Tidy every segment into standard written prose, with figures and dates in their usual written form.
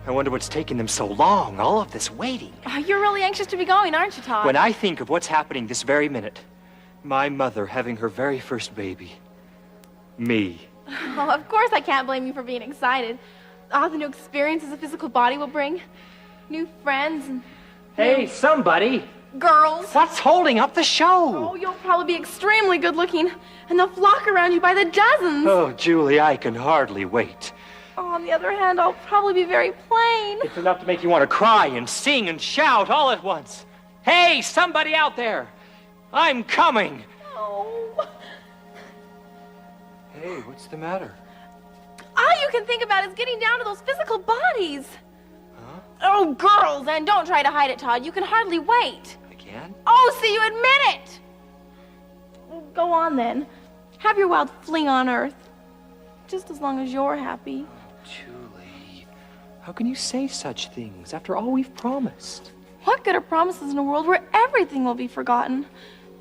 I wonder what's taking them so long, all of this waiting. Oh, you're really anxious to be going, aren't you, Todd? When I think of what's happening this very minute, my mother having her very first baby, me. Oh, of course I can't blame you for being excited. All the new experiences a physical body will bring. New friends and... Hey, somebody! Girls. What's holding up the show? Oh, you'll probably be extremely good looking, and they'll flock around you by the dozens. Oh, Julie, I can hardly wait. Oh, on the other hand, I'll probably be very plain. It's enough to make you want to cry and sing and shout all at once. Hey, somebody out there! I'm coming! Oh. Hey, what's the matter? All you can think about is getting down to those physical bodies. Huh? Oh, girls, and don't try to hide it, Todd. You can hardly wait. I can? Oh, so you admit it! Well, go on, then. Have your wild fling on Earth. Just as long as you're happy. Julie, how can you say such things after all we've promised? What good are promises in a world where everything will be forgotten?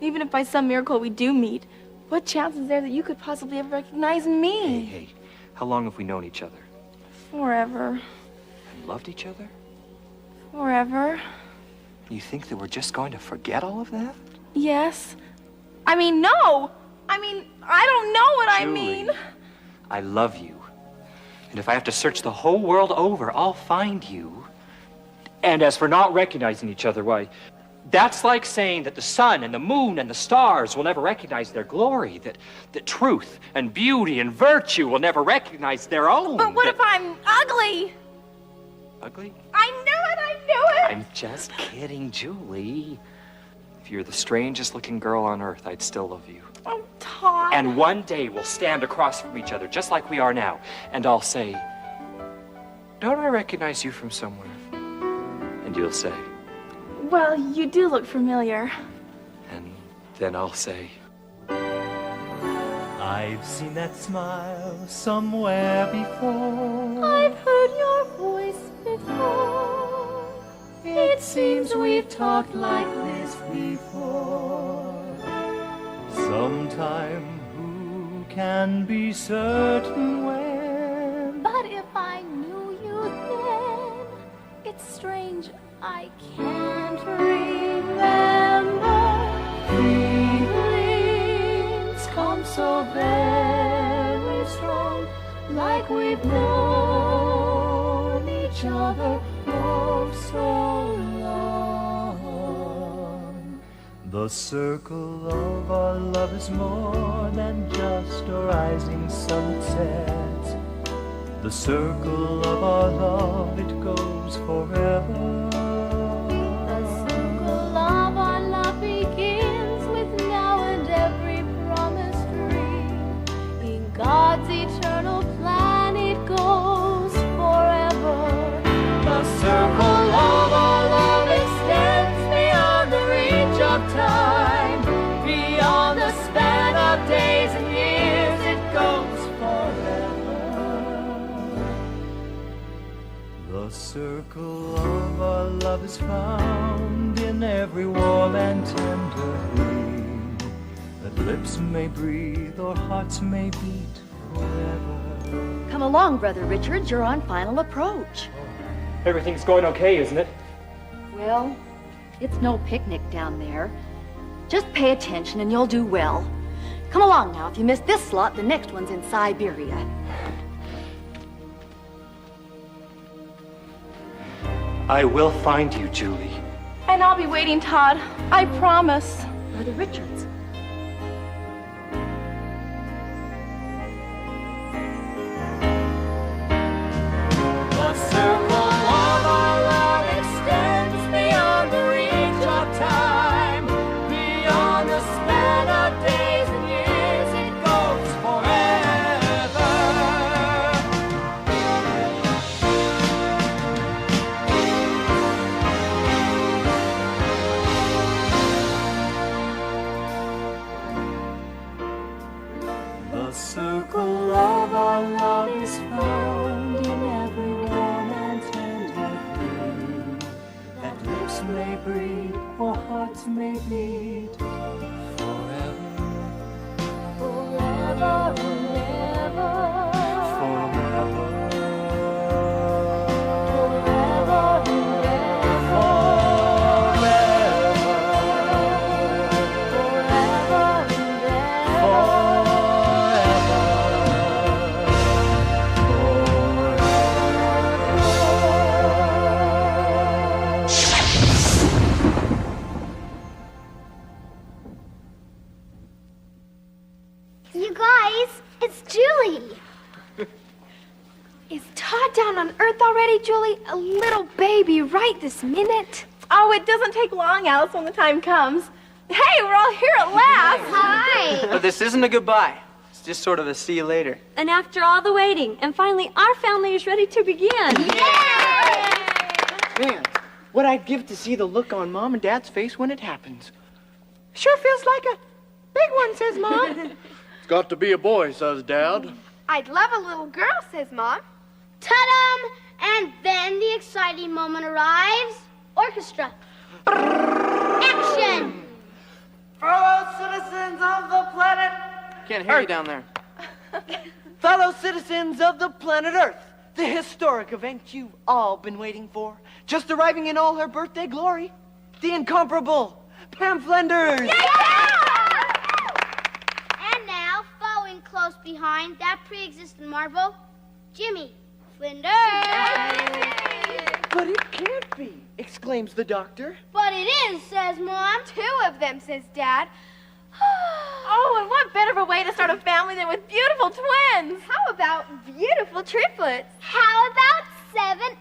Even if by some miracle we do meet, what chance is there that you could possibly ever recognize me? Hey, how long have we known each other? Forever. And loved each other? Forever. You think that we're just going to forget all of that? Yes. I mean, no! I don't know what I Julie, mean. I love you. And if I have to search the whole world over, I'll find you. And as for not recognizing each other, why, that's like saying that the sun and the moon and the stars will never recognize their glory, that truth and beauty and virtue will never recognize their own. But what if I'm ugly? Ugly? I knew it! I'm just kidding, Julie. If you're the strangest looking girl on earth, I'd still love you. Oh, Todd. And one day we'll stand across from each other, just like we are now, and I'll say, don't I recognize you from somewhere? And you'll say, Well, you do look familiar. and then I'll say, I've seen that smile somewhere before. I've heard your voice before. It seems we've talked like this before. Sometime, who can be certain when? But if I knew you then, it's strange I can't remember. Feelings come so very strong, like we've known each other for so long. The circle of our love is more than just a rising sunset. The circle of our love, it goes forever. The circle of our love begins with now and every promised dream. In God's eternal plan, it goes forever. The circle of our love extends beyond the reach of time, beyond the span of days and years, it goes forever. The circle of our love is found in every warm and tender gleam, that lips may breathe or hearts may beat forever. Come along, Brother Richard. You're on final approach. everything's going okay, isn't it? Well, it's no picnic down there. Just pay attention and you'll do well. Come along now. If you miss this slot, the next one's in Siberia. I will find you, Julie. And I'll be waiting, Todd. I promise. Brother Richards. The circle of our love extends beyond the reach of time, beyond the span of days and years, it goes forever. The circle of our love is found in every warm and tender flame, that lips may breathe or hearts may beat forever, forever and ever, forever, forever. You guys, it's Julie. Is Todd down on Earth already, Julie? A little baby right this minute? Oh, it doesn't take long, Alice, when the time comes. Hey, we're all here at last. Hi. But this isn't a goodbye. It's just sort of a see you later. And after all the waiting, and finally our family is ready to begin. Man, what I'd give to see the look on Mom and Dad's face when it happens. Sure feels like a big one, says Mom. It's got to be a boy, says Dad. I'd love a little girl, says Mom. Ta-dum! And then the exciting moment arrives. Orchestra. Action! Fellow citizens of the planet, Can't hear you down there. fellow citizens of the planet Earth, the historic event you've all been waiting for, just arriving in all her birthday glory, the incomparable Pam Flinders. And now, following close behind that pre-existent marvel, Jimmy Flinders. But it can't be, exclaims the doctor. But it is, says Mom. 2 of them, says Dad. Oh, and what better of a way to start a family than with beautiful twins? How about beautiful triplets? How about 7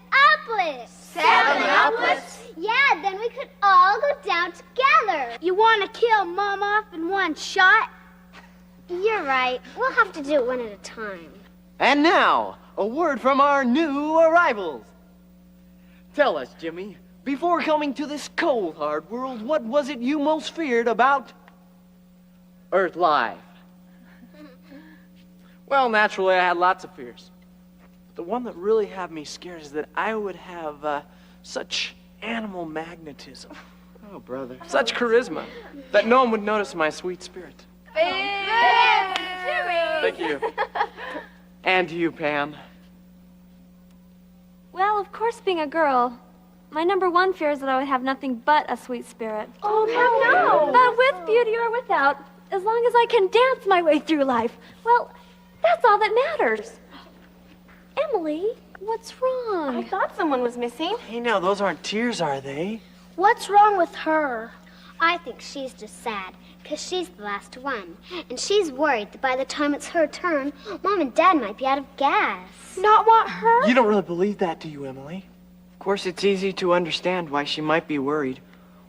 uplets? 7 uplets? Yeah, then we could all go down together. You want to kill Mom off in one shot? You're right. We'll have to do it one at a time. And now, a word from our new arrivals. Tell us, Jimmy, before coming to this cold, hard world, what was it you most feared about Earth life? Well, naturally, I had lots of fears. But the one that really had me scared is that I would have such animal magnetism, Oh, brother. such charisma, that no one would notice my sweet spirit. Thank you. And you, Pam. Well, of course, being a girl, my number 1 fear is that I would have nothing but a sweet spirit. Oh, no. But with beauty or without, as long as I can dance my way through life, well, that's all that matters. Emily, what's wrong? I thought someone was missing. Hey, now, those aren't tears, are they? What's wrong with her? I think she's just sad, because she's the last one. And she's worried that by the time it's her turn, Mom and Dad might be out of gas. Not want her? You don't really believe that, do you, Emily? Of course, it's easy to understand why she might be worried.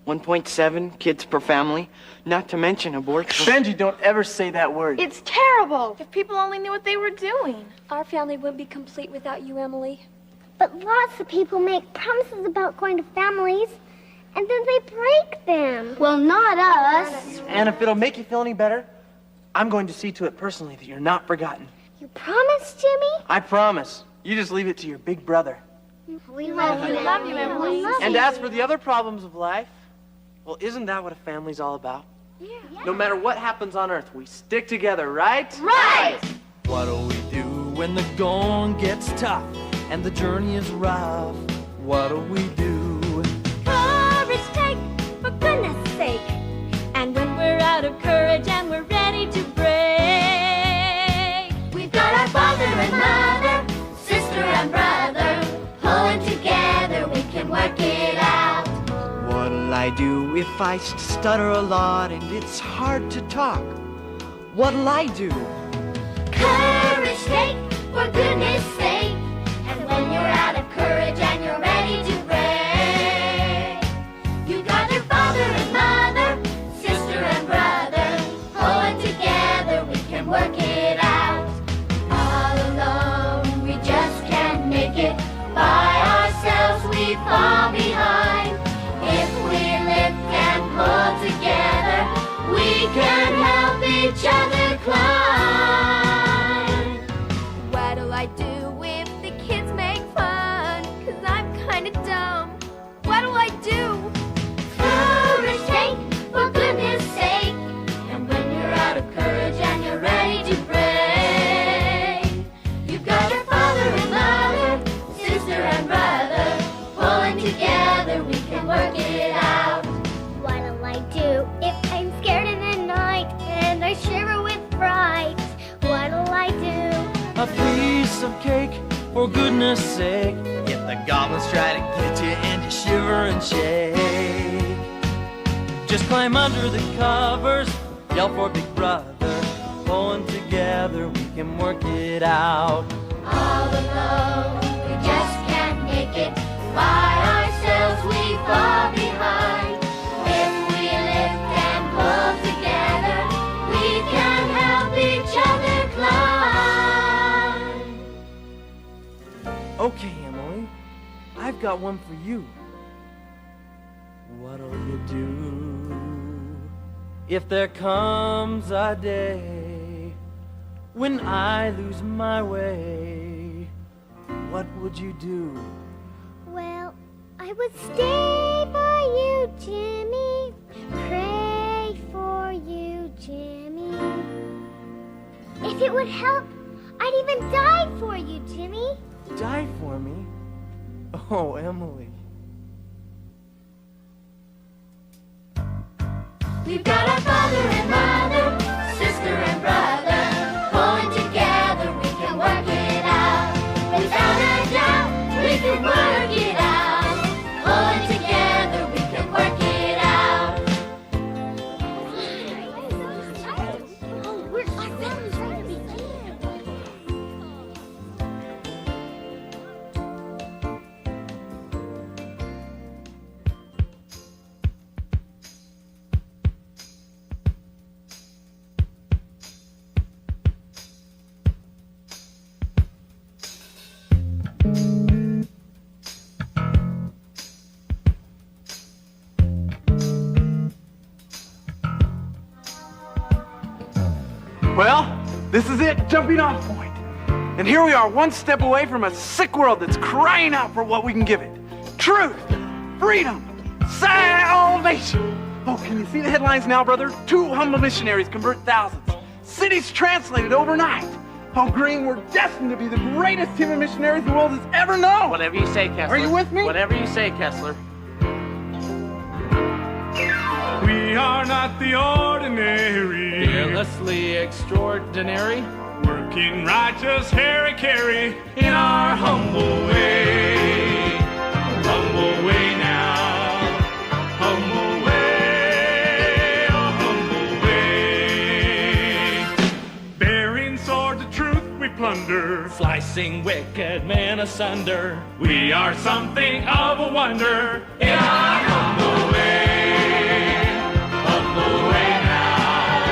1.7 kids per family, not to mention abortion. Benji, don't ever say that word. It's terrible. If people only knew what they were doing. Our family wouldn't be complete without you, Emily. But lots of people make promises about going to families, and then they break them. Well, not us. And if it'll make you feel any better, I'm going to see to it personally that you're not forgotten. You promise, Jimmy? I promise. You just leave it to your big brother. We love you, Emily. And as for the other problems of life, well, isn't that what a family's all about? Yeah. No matter what happens on Earth, we stick together, right? Right! What do we do when the going gets tough and the journey is rough? What do we do? Courage take, for goodness sake. And when we're out of courage and we're ready to break, we've got our father and mother, sister and brother, pulling together we can work it out. What'll I do if I stutter a lot and it's hard to talk? What'll I do? Courage take, for goodness sake. And when you're out of courage and you're ready to break, you got your father and mother, sister and brother, pulling together we can work it out. All alone we just can't make it, by ourselves we fall behind. If we lift and pull together, we can help each other climb. What'll I do if the kids make fun? 'Cause I'm kinda dumb. What'll I do? Courage take, for goodness sake. And when you're out of courage and you're ready to break, you've got your father and mother, sister and brother, pulling together we can work it out. What'll I do if I'm scared in the night and I shiver with fright? What'll I do? A piece of cake, for goodness sake. If the goblins try to get you and you shiver and shake, just climb under the covers, yell for Big Brother, pulling together, we can work it out. All alone, we just can't make it. By ourselves, we fall behind. If we lift and pull together, we can help each other climb. Okay, Emily, I've got one for you. What'll you do if there comes a day when I lose my way? What would you do? Well, I would stay by you, Jimmy. Pray for you, Jimmy. If it would help, I'd even die for you, Jimmy. Die for me? Oh, Emily. We've got our father and mother, sister and brother. Pulling together, we can work it out. Without a doubt, we can work it out. Pulling together, we can work it out. Oh, our family's right to be here. Well, this is it, jumping off point. And here we are, one step away from a sick world that's crying out for what we can give it. Truth, freedom, salvation. Oh, can you see the headlines now, brother? 2 humble missionaries convert thousands. Cities translated overnight. Oh, Green, we're destined to be the greatest team of missionaries the world has ever known. Whatever you say, Kessler. Are you with me? Whatever you say, Kessler. We are not the ordinary, Fearlessly extraordinary. working righteous carry in our humble way. Humble way now, humble way, oh humble way. Bearing swords of truth we plunder, Slicing wicked men asunder. we are something of a wonder in our humble way. Humble way now,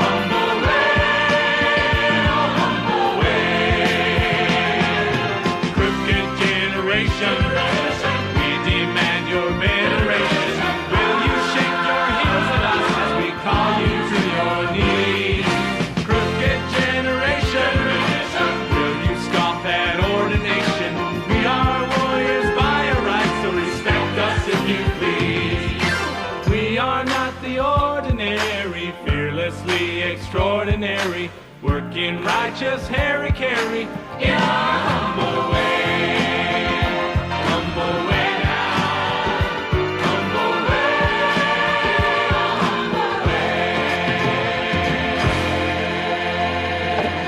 humble way, oh humble way. Crooked generation, we demand your veneration. Will you shake your heels at us as we call you to your knees? Crooked generation, will you scoff at ordination? We are warriors by a right, so respect us if you please. We are not the ordinary, fearlessly extraordinary, working righteous carry in our humble way. Humble way now, humble way, humble way.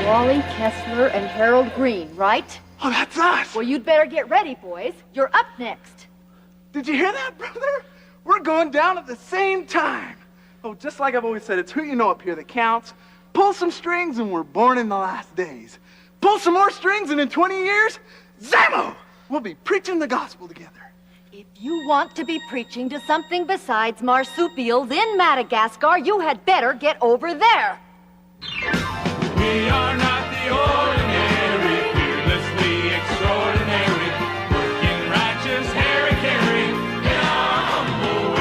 Wally Kessler and Harold Green, right? Oh, that's us. Well, you'd better get ready, boys. You're up next. Did you hear that, brother? We're going down at the same time. Oh, just like I've always said, it's who you know up here that counts. Pull some strings and we're born in the last days. Pull some more strings and in 20 years, Zammo! We'll be preaching the gospel together. If you want to be preaching to something besides marsupials in Madagascar, you had better get over there. We are not the ordinary, fearlessly extraordinary, working righteous carry in our humble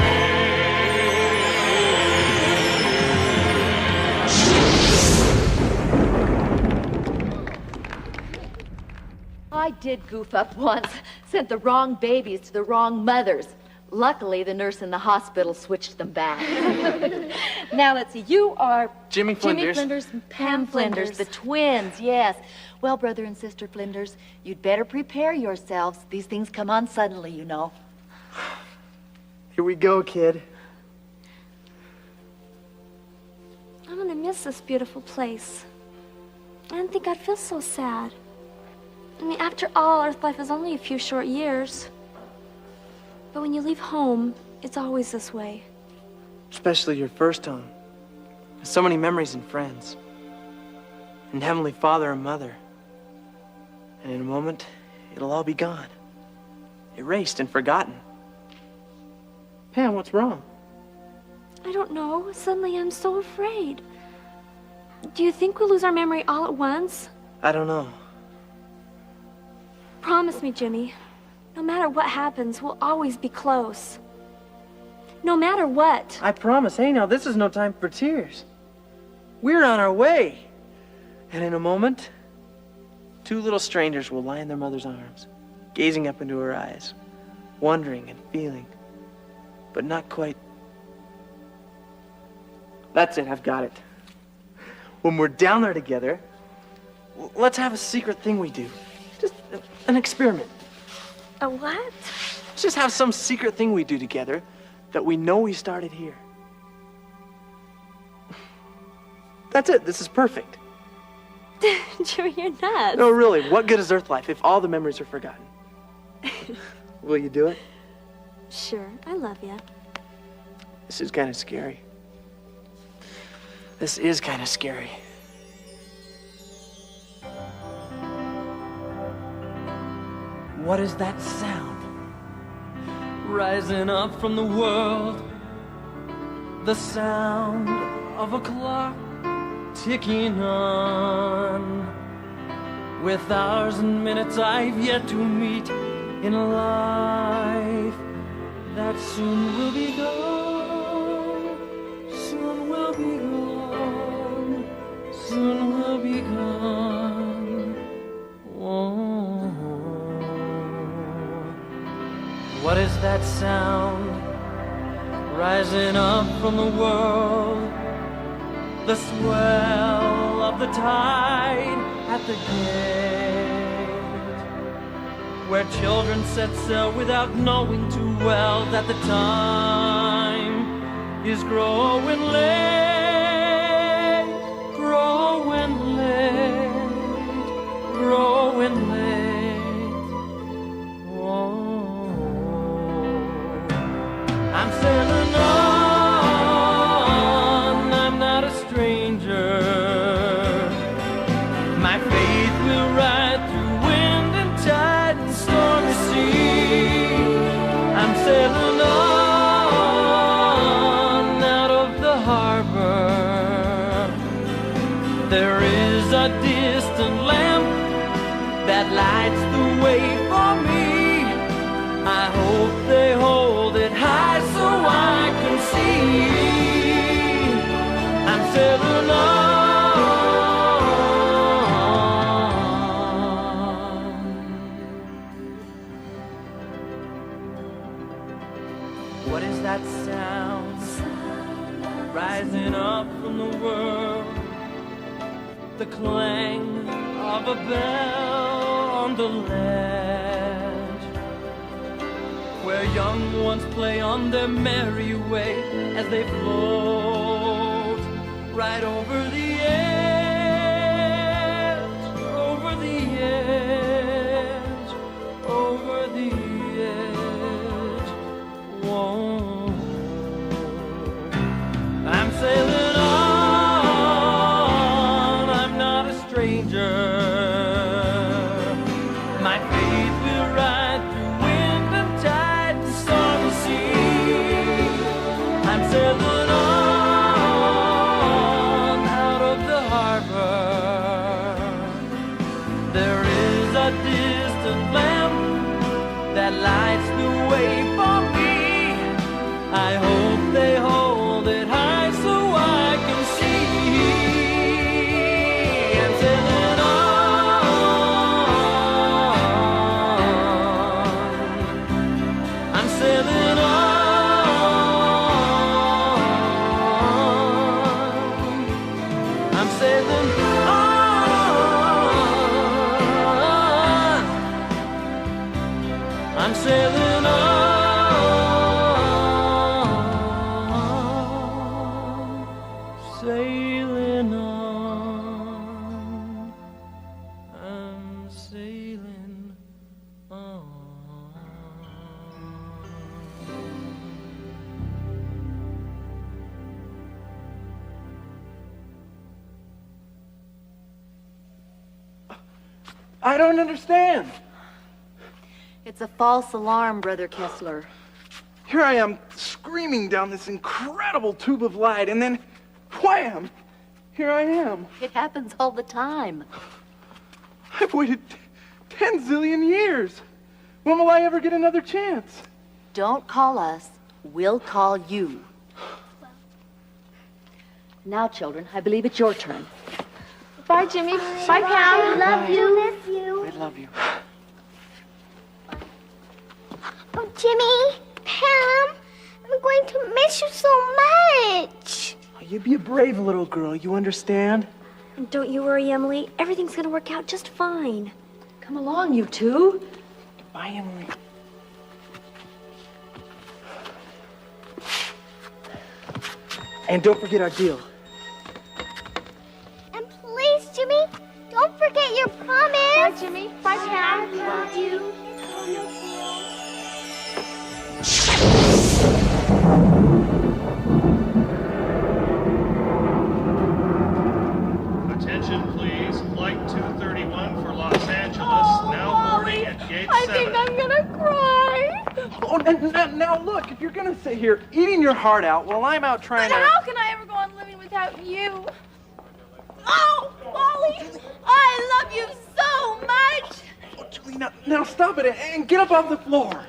I did goof up once. Sent the wrong babies to the wrong mothers. Luckily, the nurse in the hospital switched them back. Now, let's see. You are Jimmy Flinders. Jimmy Flinders and Pam Flinders, the twins, yes. Well, brother and sister Flinders, you'd better prepare yourselves. These things come on suddenly, you know. Here we go, kid. I'm gonna miss this beautiful place. I didn't think I'd feel so sad. I mean, after all, Earth life is only a few short years. But when you leave home, it's always this way. Especially your first home. So many memories and friends. and Heavenly Father and Mother. And in a moment, it'll all be gone. Erased and forgotten. Pam, what's wrong? I don't know. Suddenly I'm so afraid. Do you think we'll lose our memory all at once? I don't know. Promise me, Jimmy. No matter what happens, we'll always be close. No matter what. I promise. Hey, now, this is no time for tears. We're on our way. And in a moment, two little strangers will lie in their mother's arms, gazing up into her eyes, wondering and feeling, but not quite. That's it, I've got it. When we're down there together, let's have a secret thing we do. Just an experiment. A what? Let's just have some secret thing we do together that we know we started here. That's it. This is perfect. Jimmy, you're nuts. No, really. What good is Earth life if all the memories are forgotten? Will you do it? Sure, I love you. This is kind of scary. This is kind of scary. What is that sound? Rising up from the world. The sound of a clock ticking on. With hours and minutes I've yet to meet in a life that soon will be gone. Soon will be gone. Soon will be gone. Whoa. What is that sound rising up from the world? The swell of the tide at the gate, where children set sail without knowing too well that the time is growing late, growing late, growing late. Whoa. I'm sailing on, I'm not a stranger. My faith will ride through wind and tide and stormy sea. I'm sailing on out of the harbor. There is a distant lamp that lights the way for me. I hope they hold it high so I can see. I'm sailing on. What is that sound rising up from the world? The clang of a bell on the ledge, where young ones play on their merry way as they float right over the edge, over the edge, over the edge. Whoa. I'm sailing on, I'm not a stranger. My faith will ride through wind and tide and stormy sea. I'm sailing on out of the harbor. There is a distant lamp that lights the way for me. I hope they hold it high so I can see. I'm sailing on. I'm sailing on. I'm sailing on. I'm sailing I don't understand. It's a false alarm, Brother Kessler. Here I am screaming down this incredible tube of light, and then wham! Here I am. It happens all the time. I've waited 10 zillion years. When will I ever get another chance? Don't call us. We'll call you. Now, children, I believe it's your turn. Bye, Jimmy. Bye, Pam. Love you. Miss you. I love you. Oh, Jimmy, Pam, I'm going to miss you so much. You be a brave little girl, you understand? And don't you worry, Emily. Everything's gonna work out just fine. Come along, you two. Bye, Emily. And don't forget our deal. And please, Jimmy, don't forget your promise. Bye, Jimmy. Bye, Pam. I love you. Attention, please. Flight 231 for Los Angeles, now boarding at gate 7. I think I'm gonna cry. Oh, now look, if you're gonna sit here eating your heart out while I'm out trying But to... how can I ever go on living without you? Oh, Wally, I love you so much. Oh, Julie, now stop it and get up off the floor.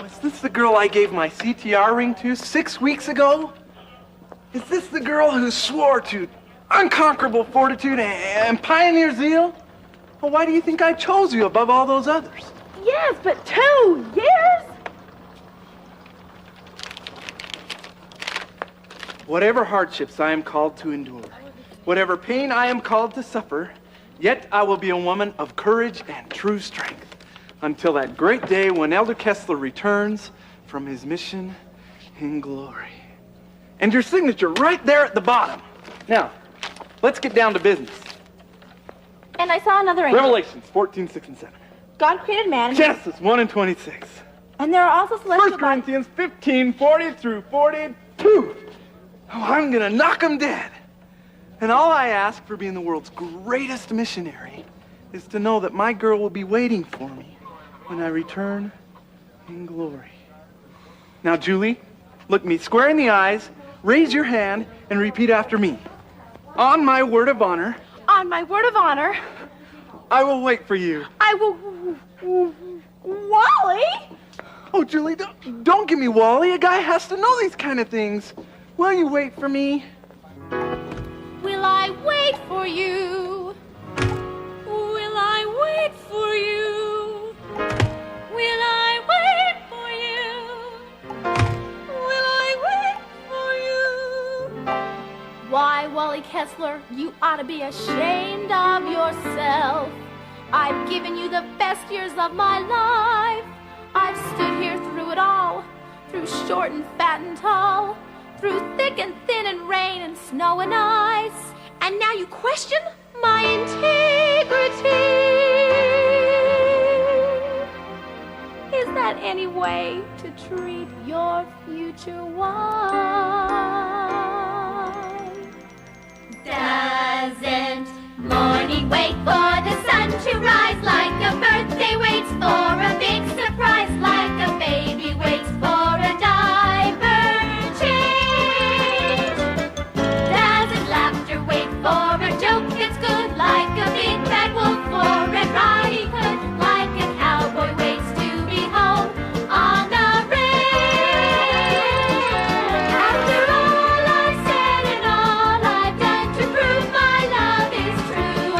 Was this the girl I gave my CTR ring to 6 weeks ago? Is this the girl who swore to unconquerable fortitude and pioneer zeal? Well, why do you think I chose you above all those others? Yes, but 2 years? Whatever hardships I am called to endure, whatever pain I am called to suffer, yet I will be a woman of courage and true strength until that great day when Elder Kessler returns from his mission in glory. And your signature right there at the bottom. Now, let's get down to business. And I saw another angel. Revelations 14, 6, and 7. God created man. Genesis 1 and 26. And there are also celestial 1 Corinthians 15, 40 through 42. Oh, I'm gonna knock them dead. And all I ask for being the world's greatest missionary is to know that my girl will be waiting for me when I return in glory. Now, Julie, look me square in the eyes, raise your hand, and repeat after me. On my word of honor. On my word of honor, I will wait for you. I will... Wally? Oh, Julie, don't give me Wally. A guy has to know these kind of things. Will you wait for me? Will I wait for you? Will I wait for you? Will I wait for you? Will I wait for you? Why, Wally Kessler, you ought to be ashamed of yourself. I've given you the best years of my life. I've stood here through it all, through short and fat and tall, through thick and thin and rain and snow and ice. And now you question my integrity. Is that any way to treat your future wife? Doesn't morning wait for the sun to rise, like a birthday waits for a big surprise, like a baby waits for a diaper change? Doesn't laughter wait for a joke that's good, like a big bad wolf for Red Riding Hood, like a cowboy waits to be home on the range? After all I've said and all I've done to prove my love is true,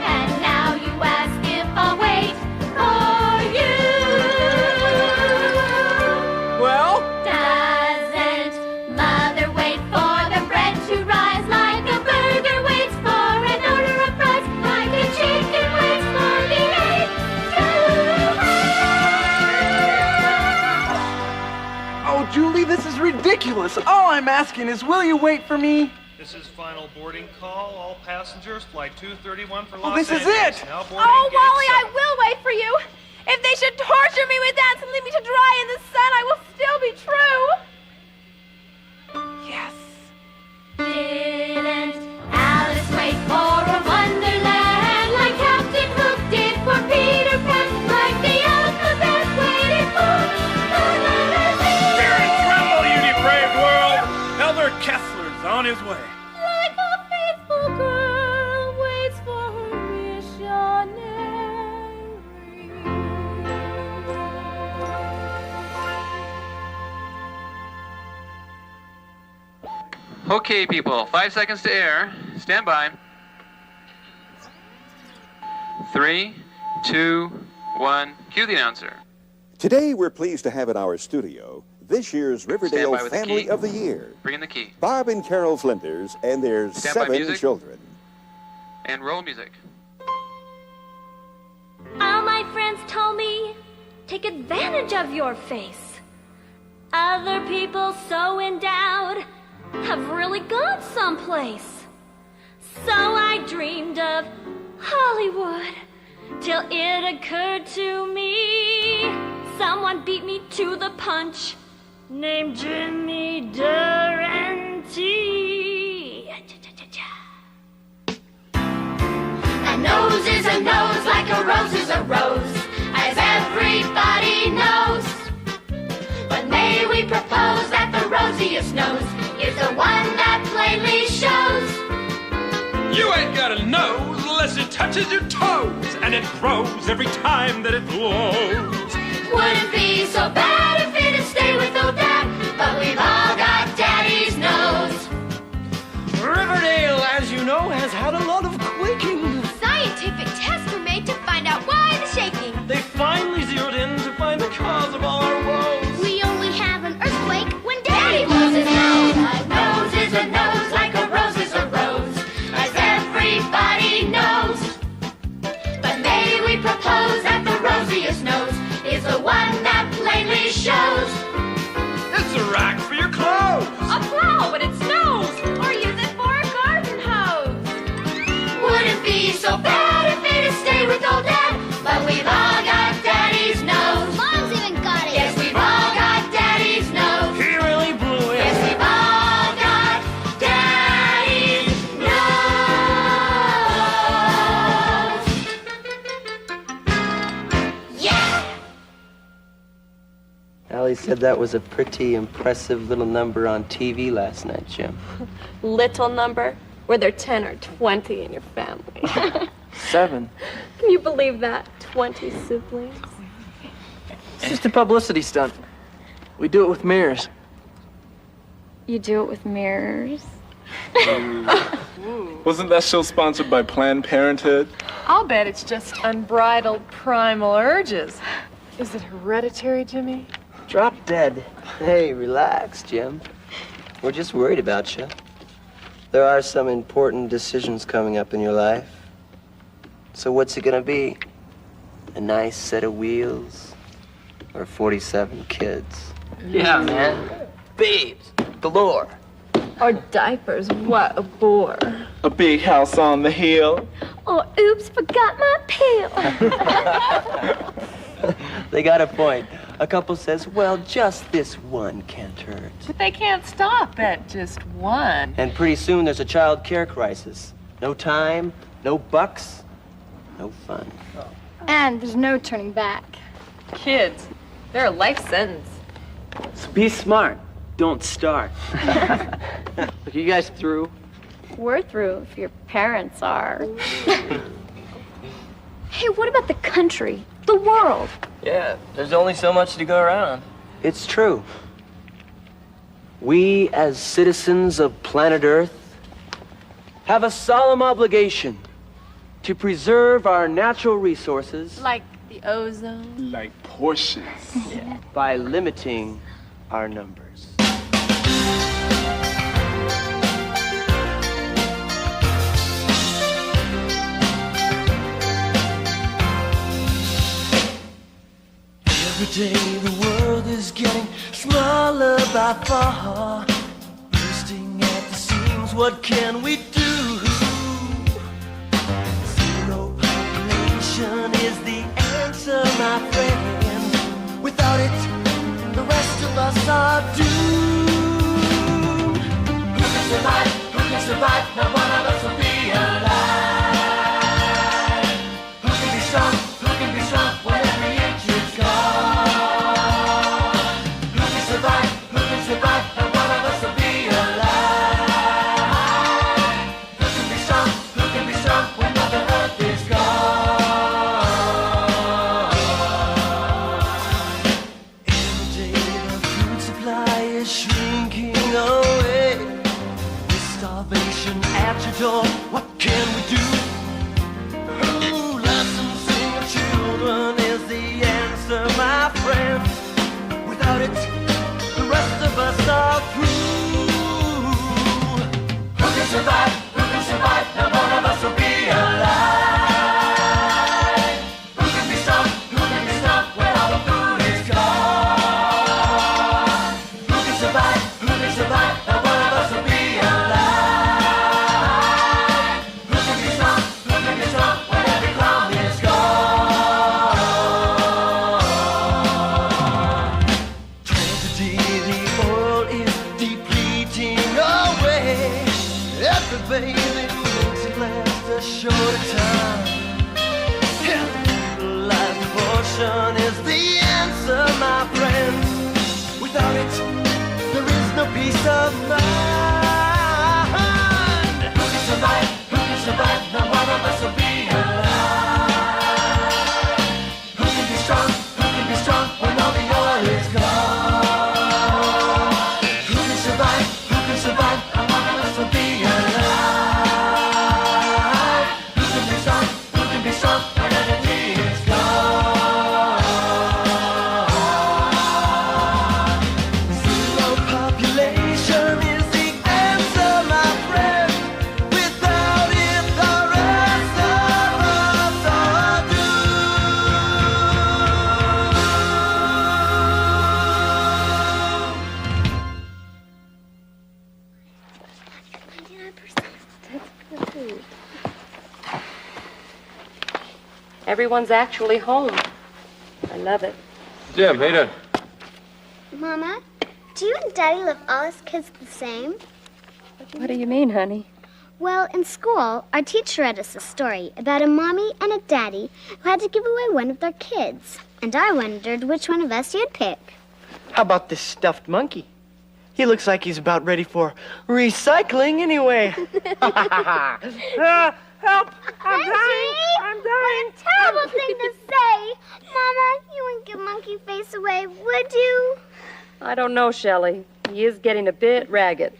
and now you ask if I'll wait for you. Well? Doesn't mother wait for the bread to rise, like a burger waits for an order of fries, like a chicken waits for the egg to hatch? Oh, Julie, this is ridiculous. All I'm asking is, will you wait for me? This is final boarding call. All passengers, flight 231 for Oh, Los this is Angeles. it. Now boarding Oh, gate Wally, 7. I will wait for you. If they should torture me with that and leave me to dry in the sun, I will still be true. Yes. Didn't Alice wait for a one little girl waits for her missionary. Okay, people, 5 seconds to air. Stand by. 3, 2, 1. Cue the announcer. Today, we're pleased to have in our studio this year's Riverdale Stand by with the Family key. of the Year, Bring in the key. Bob and Carol Flinders and their Stand by 7 music. children. And roll music. All my friends told me, take advantage of your face. Other people so endowed have really gone someplace. So I dreamed of Hollywood till it occurred to me someone beat me to the punch named Jimmy Durante. A nose is a nose like a rose is a rose, as everybody knows. But may we propose that the rosiest nose is the one that plainly shows. You ain't got a nose unless it touches your toes, and it grows every time that it blows. Wouldn't be so bad if it'd stay with old Dad, but we've all got Daddy's nose. Riverdale, as you know, has had a lot of quaking. Scientific tests were made to find out why the shaking. They finally zeroed in to find the cause of all our woes. We only have an earthquake when Daddy blows his nose. A nose is a nose like a rose is a rose, as everybody knows. But may we propose that the rosiest nose is the one that plainly shows. It's a rack for your clothes. A plow, but it snows. Or use it for a garden hose. Wouldn't be so bad if it'd stay with old Dad, but we've all got Daddy's nose. Mom's even got it. Yes, we've all got Daddy's nose. He really blew it. Yes, we've all got Daddy's nose. Yeah! Allie said that was a pretty impressive little number on TV last night, Jim. Little number? Were there 10 or 20 in your family? 7. Can you believe that? 20 siblings? It's just a publicity stunt. We do it with mirrors. You do it with mirrors? Wasn't that show sponsored by Planned Parenthood? I'll bet it's just unbridled primal urges. Is it hereditary, Jimmy? Drop dead. Hey, relax, Jim. We're just worried about you. There are some important decisions coming up in your life. So what's it gonna be? A nice set of wheels? Or 47 kids? Yeah, man. Babes galore. Or diapers? What a bore. A big house on the hill. Or oops, forgot my pill. They got a point. A couple says, well, just this one can't hurt. But they can't stop at just one. And pretty soon there's a child care crisis. No time, no bucks, no fun. And there's no turning back. Kids, they're a life sentence. So be smart. Don't start. Look, you guys through? We're through if your parents are. Hey, what about the country? The world? Yeah, there's only so much to go around. It's true. We, as citizens of planet Earth, have a solemn obligation to preserve our natural resources. Like the ozone. Like Porsches. Yeah, by limiting our numbers. Every day the world is getting smaller by far. Bursting at the seams, what can we do? Zero population is the answer, my friend. Without it, the rest of us are doomed. Who can survive? Who can survive? Not one of us will be alive. Who can be strong? Who can be strong when every inch is gone? Who can survive? Who can survive? Not one of us will be alive. Who can be strong? your door, what can we do? Oh, licensing of children is the answer, my friend. Without it, the rest of us are through. Who can survive? Who can survive? Not one of us will be alive. Who can be strong? Who can be strong when all the food is gone? Who can survive? Who can survive? Not one of us will be alive. Who can be strong? Who can be strong when every crumb is gone? Tragedy, the world is depleting away. Every baby thinks it lasts a short time. Life devotion is the answer, my friend. Without it, there is no peace of mind. Who can survive? Who can survive? Not one of us will be alive. Who can be strong? Who can be strong when all the oil is gone? Who can survive? Who can survive? Not one of us will be alive. Who can be strong? Who can be strong when energy is gone? Zero population is the answer, my friend. Without it, the rest of us are Everyone's actually home. I love it. Jim, how you doing? Mama, do you and Daddy love all us kids the same? What do you mean, honey? Well, in school, our teacher read us a story about a mommy and a daddy who had to give away one of their kids. And I wondered which one of us you'd pick. How about this stuffed monkey? He looks like he's about ready for recycling anyway. Help! I'm dying! I'm dying! What a terrible thing to say! Mama, you wouldn't give Monkey Face away, would you? I don't know, Shelley. He is getting a bit ragged.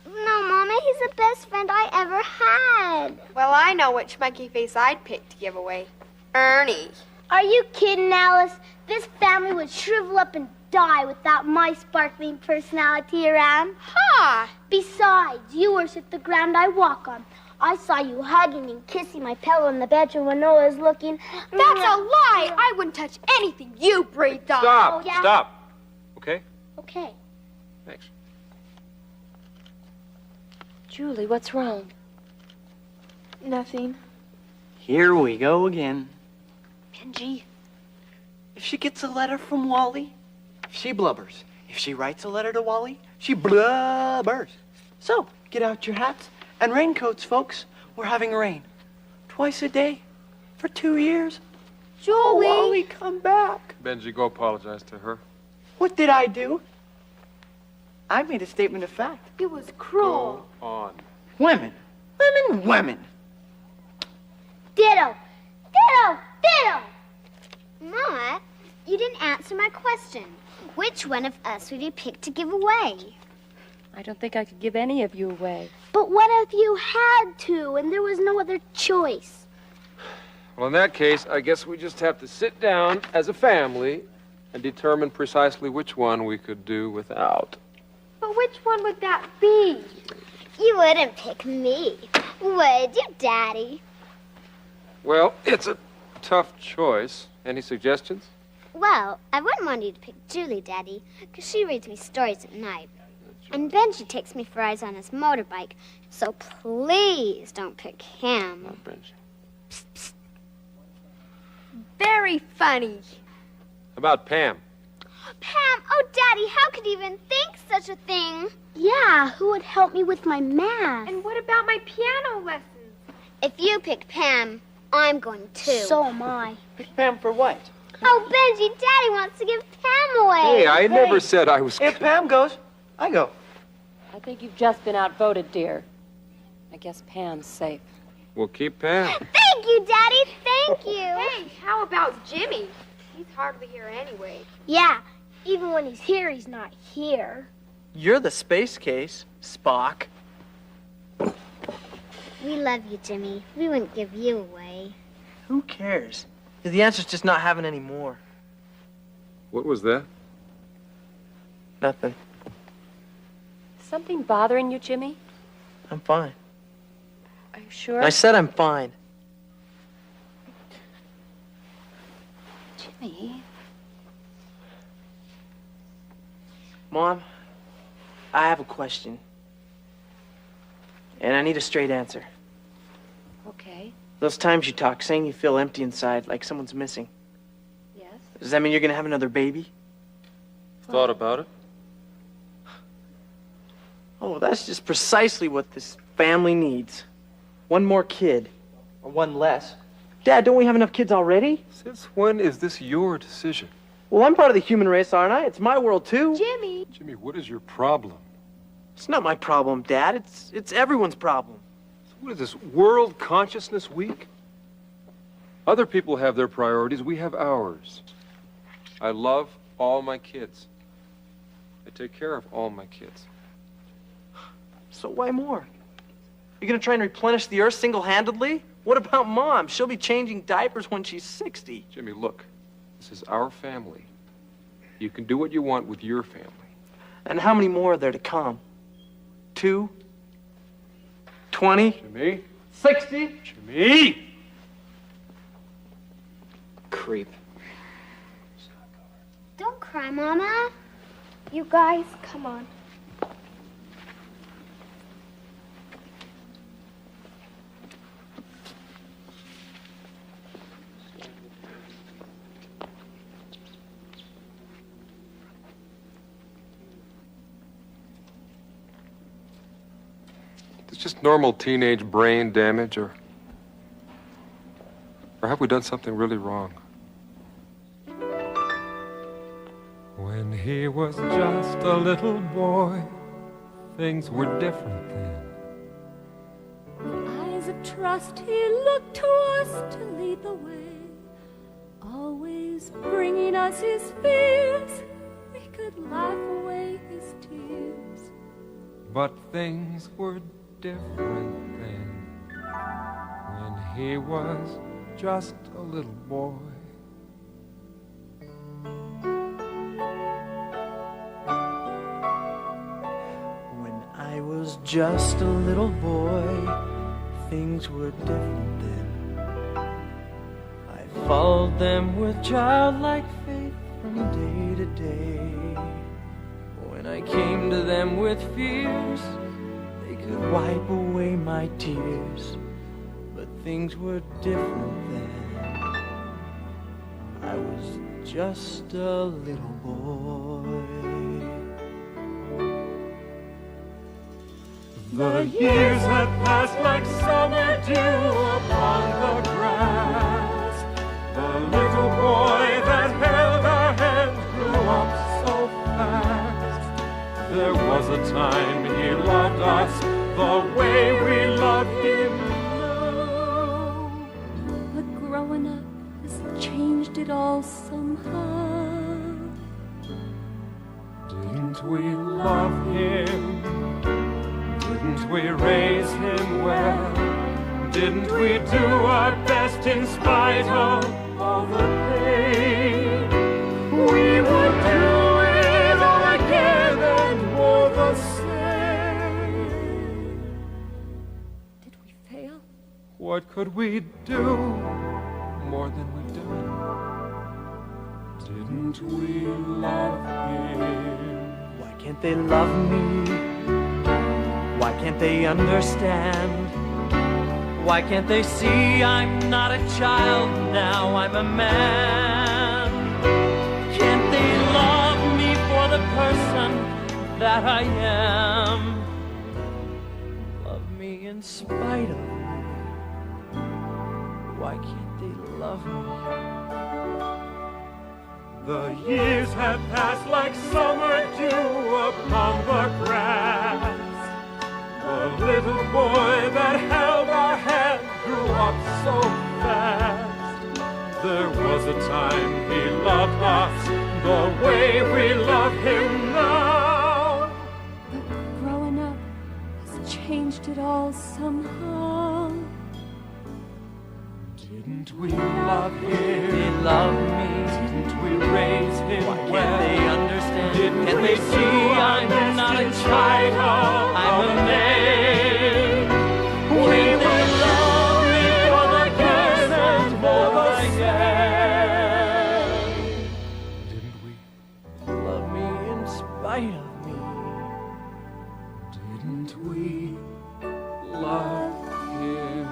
No, Mama, he's the best friend I ever had. Well, I know which monkey face I'd pick to give away. Ernie. Are you kidding, Alice? This family would shrivel up and die without my sparkling personality around. Ha! Besides, you worship the ground I walk on. I saw you hugging and kissing my pillow in the bedroom when Noah was looking. That's a lie! I wouldn't touch anything you breathed on. Stop! Oh, yeah? Stop! Okay? Okay. Thanks. Julie, what's wrong? Nothing. Here we go again. Benji. If she gets a letter from Wally, she blubbers. If she writes a letter to Wally, she blubbers. So, get out your hats and raincoats, folks. We're having rain. Twice a day for 2 years. Julie! Oh, Wally, come back. Benji, go apologize to her. What did I do? I made a statement of fact. It was cruel. Go on. Women. Women. Ditto! Ditto! Ditto! Mama, you didn't answer my question. Which one of us would you pick to give away? I don't think I could give any of you away. But what if you had to and there was no other choice? Well, in that case, I guess we just have to sit down as a family and determine precisely which one we could do without. But which one would that be? You wouldn't pick me, would you, Daddy? Well, it's a tough choice. Any suggestions? Well, I wouldn't want you to pick Julie, Daddy, because she reads me stories at night. And Benji takes me for rides on his motorbike, so please don't pick him. Not Benji. Psst, psst. Very funny. How about Pam? Pam, oh, Daddy, how could you even think such a thing? Yeah, who would help me with my math? And what about my piano lessons? If you pick Pam, I'm going too. So am I. Pick Pam for what? Oh, Benji, Daddy wants to give Pam away. Hey, I never said I was... If Pam goes, I go. I think you've just been outvoted, dear. I guess Pam's safe. We'll keep Pam. Thank you, Daddy. Thank you. Hey, how about Jimmy? He's hardly here anyway. Yeah, even when he's here, he's not here. You're the space case, Spock. We love you, Jimmy. We wouldn't give you away. Who cares? The answer's just not having any more. What was that? Nothing. Something bothering you, Jimmy? I'm fine. Are you sure? I said I'm fine. Jimmy. Mom, I have a question. And I need a straight answer. Okay. Those times you talk, saying you feel empty inside, like someone's missing. Yes? Does that mean you're gonna have another baby? Thought about it? Oh, that's just precisely what this family needs. One more kid. Or one less. Dad, don't we have enough kids already? Since when is this your decision? Well, I'm part of the human race, aren't I? It's my world, too. Jimmy! Jimmy, what is your problem? It's not my problem, Dad. It's everyone's problem. So what is this, World Consciousness Week? Other people have their priorities, we have ours. I love all my kids. I take care of all my kids. So why more? You're gonna try and replenish the earth single-handedly? What about Mom? She'll be changing diapers when she's 60. Jimmy, look, this is our family. You can do what you want with your family. And how many more are there to come? 2? 20? Jimmy? 60? Jimmy! Creep. Don't cry, Mama. You guys, come on. It's just normal teenage brain damage, or have we done something really wrong? When he was just a little boy, things were different then. With eyes of trust, he looked to us to lead the way, always bringing us his fears. We could laugh away his tears. But things were different then, when he was just a little boy. When I was just a little boy, things were different then. I followed them with childlike faith from day to day. When I came to them with fears, they could wipe away my tears. But things were different then. I was just a little boy. The years had passed like summer dew upon the grass. The little boy that held our hand grew up so fast. There was a time he loved us the way we love him now. But growing up has changed it all somehow. Didn't we love him? Didn't we raise him well? Didn't we do our best in spite of all the pain? We would do it all again and more the same. Did we fail? What could we do more than we've done? Didn't we love him? Why can't they love me? Why can't they understand? Why can't they see I'm not a child now, I'm a man? Can't they love me for the person that I am? Love me in spite of me. Why can't they love me? The years had passed like summer dew upon the grass. The little boy that held our hand grew up so fast. There was a time he loved us the way we love him now. But growing up has changed it it all somehow. Didn't we love him? They love me. Didn't we raise him Why well? can't they understand? Didn't Can we they do see our I'm best not a in spite child? I'm a man. We will love me for the curse and for the sand. Didn't we love me in spite of me? Didn't we love him?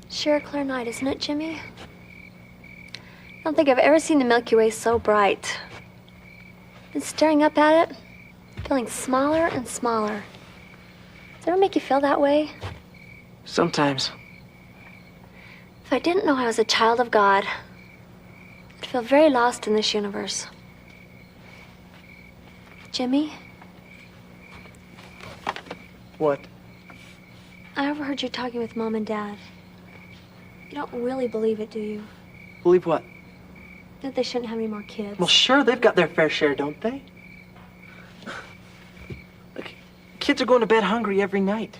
Sure a clear night, isn't it, Jimmy? I don't think I've ever seen the Milky Way so bright. Been staring up at it, feeling smaller and smaller. Does it ever make you feel that way? Sometimes. If I didn't know I was a child of God, I'd feel very lost in this universe. Jimmy, What? I overheard you talking with Mom and Dad. You don't really believe it, do you? Believe what? That they shouldn't have any more kids. Well, sure, they've got their fair share, don't they? Look, kids are going to bed hungry every night.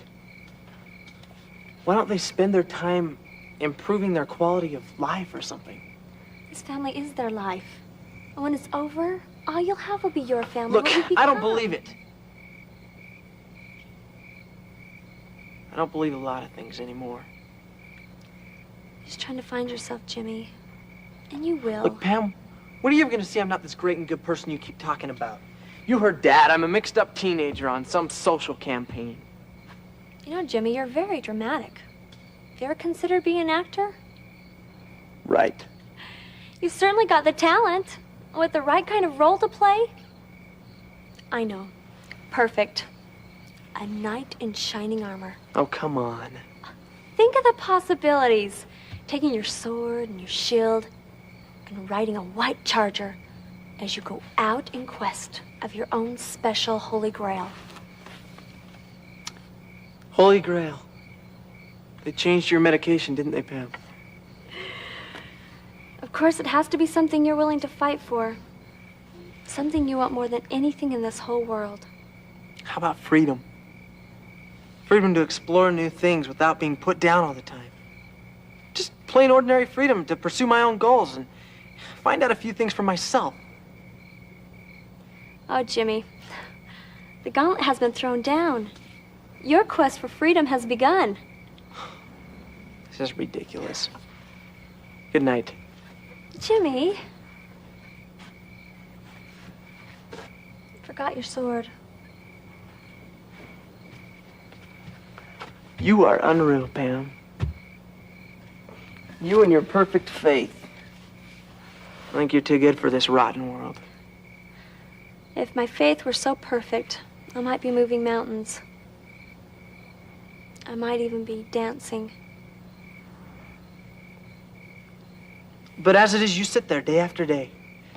Why don't they spend their time improving their quality of life or something? This family is their life. And when it's over, all you'll have will be your family. Look, what we've I don't become. believe it. I don't believe a lot of things anymore. Just trying to find yourself, Jimmy. And you will. Look, Pam, when are you ever going to see I'm not this great and good person you keep talking about? You heard Dad. I'm a mixed-up teenager on some social campaign. You know, Jimmy, you're very dramatic. Have you ever considered being an actor? Right. You've certainly got the talent. With the right kind of role to play. I know. Perfect. A knight in shining armor. Oh, come on. Think of the possibilities. Taking your sword and your shield and riding a white charger as you go out in quest of your own special Holy Grail. Holy Grail. They changed your medication, didn't they, Pam? Of course, it has to be something you're willing to fight for. Something you want more than anything in this whole world. How about freedom? Freedom to explore new things without being put down all the time. Just plain ordinary freedom to pursue my own goals and find out a few things for myself. Oh, Jimmy, the gauntlet has been thrown down. Your quest for freedom has begun. This is ridiculous. Good night. Jimmy. Forgot your sword. You are unreal, Pam. You and your perfect faith. I think you're too good for this rotten world. If my faith were so perfect, I might be moving mountains. I might even be dancing. But as it is, you sit there day after day,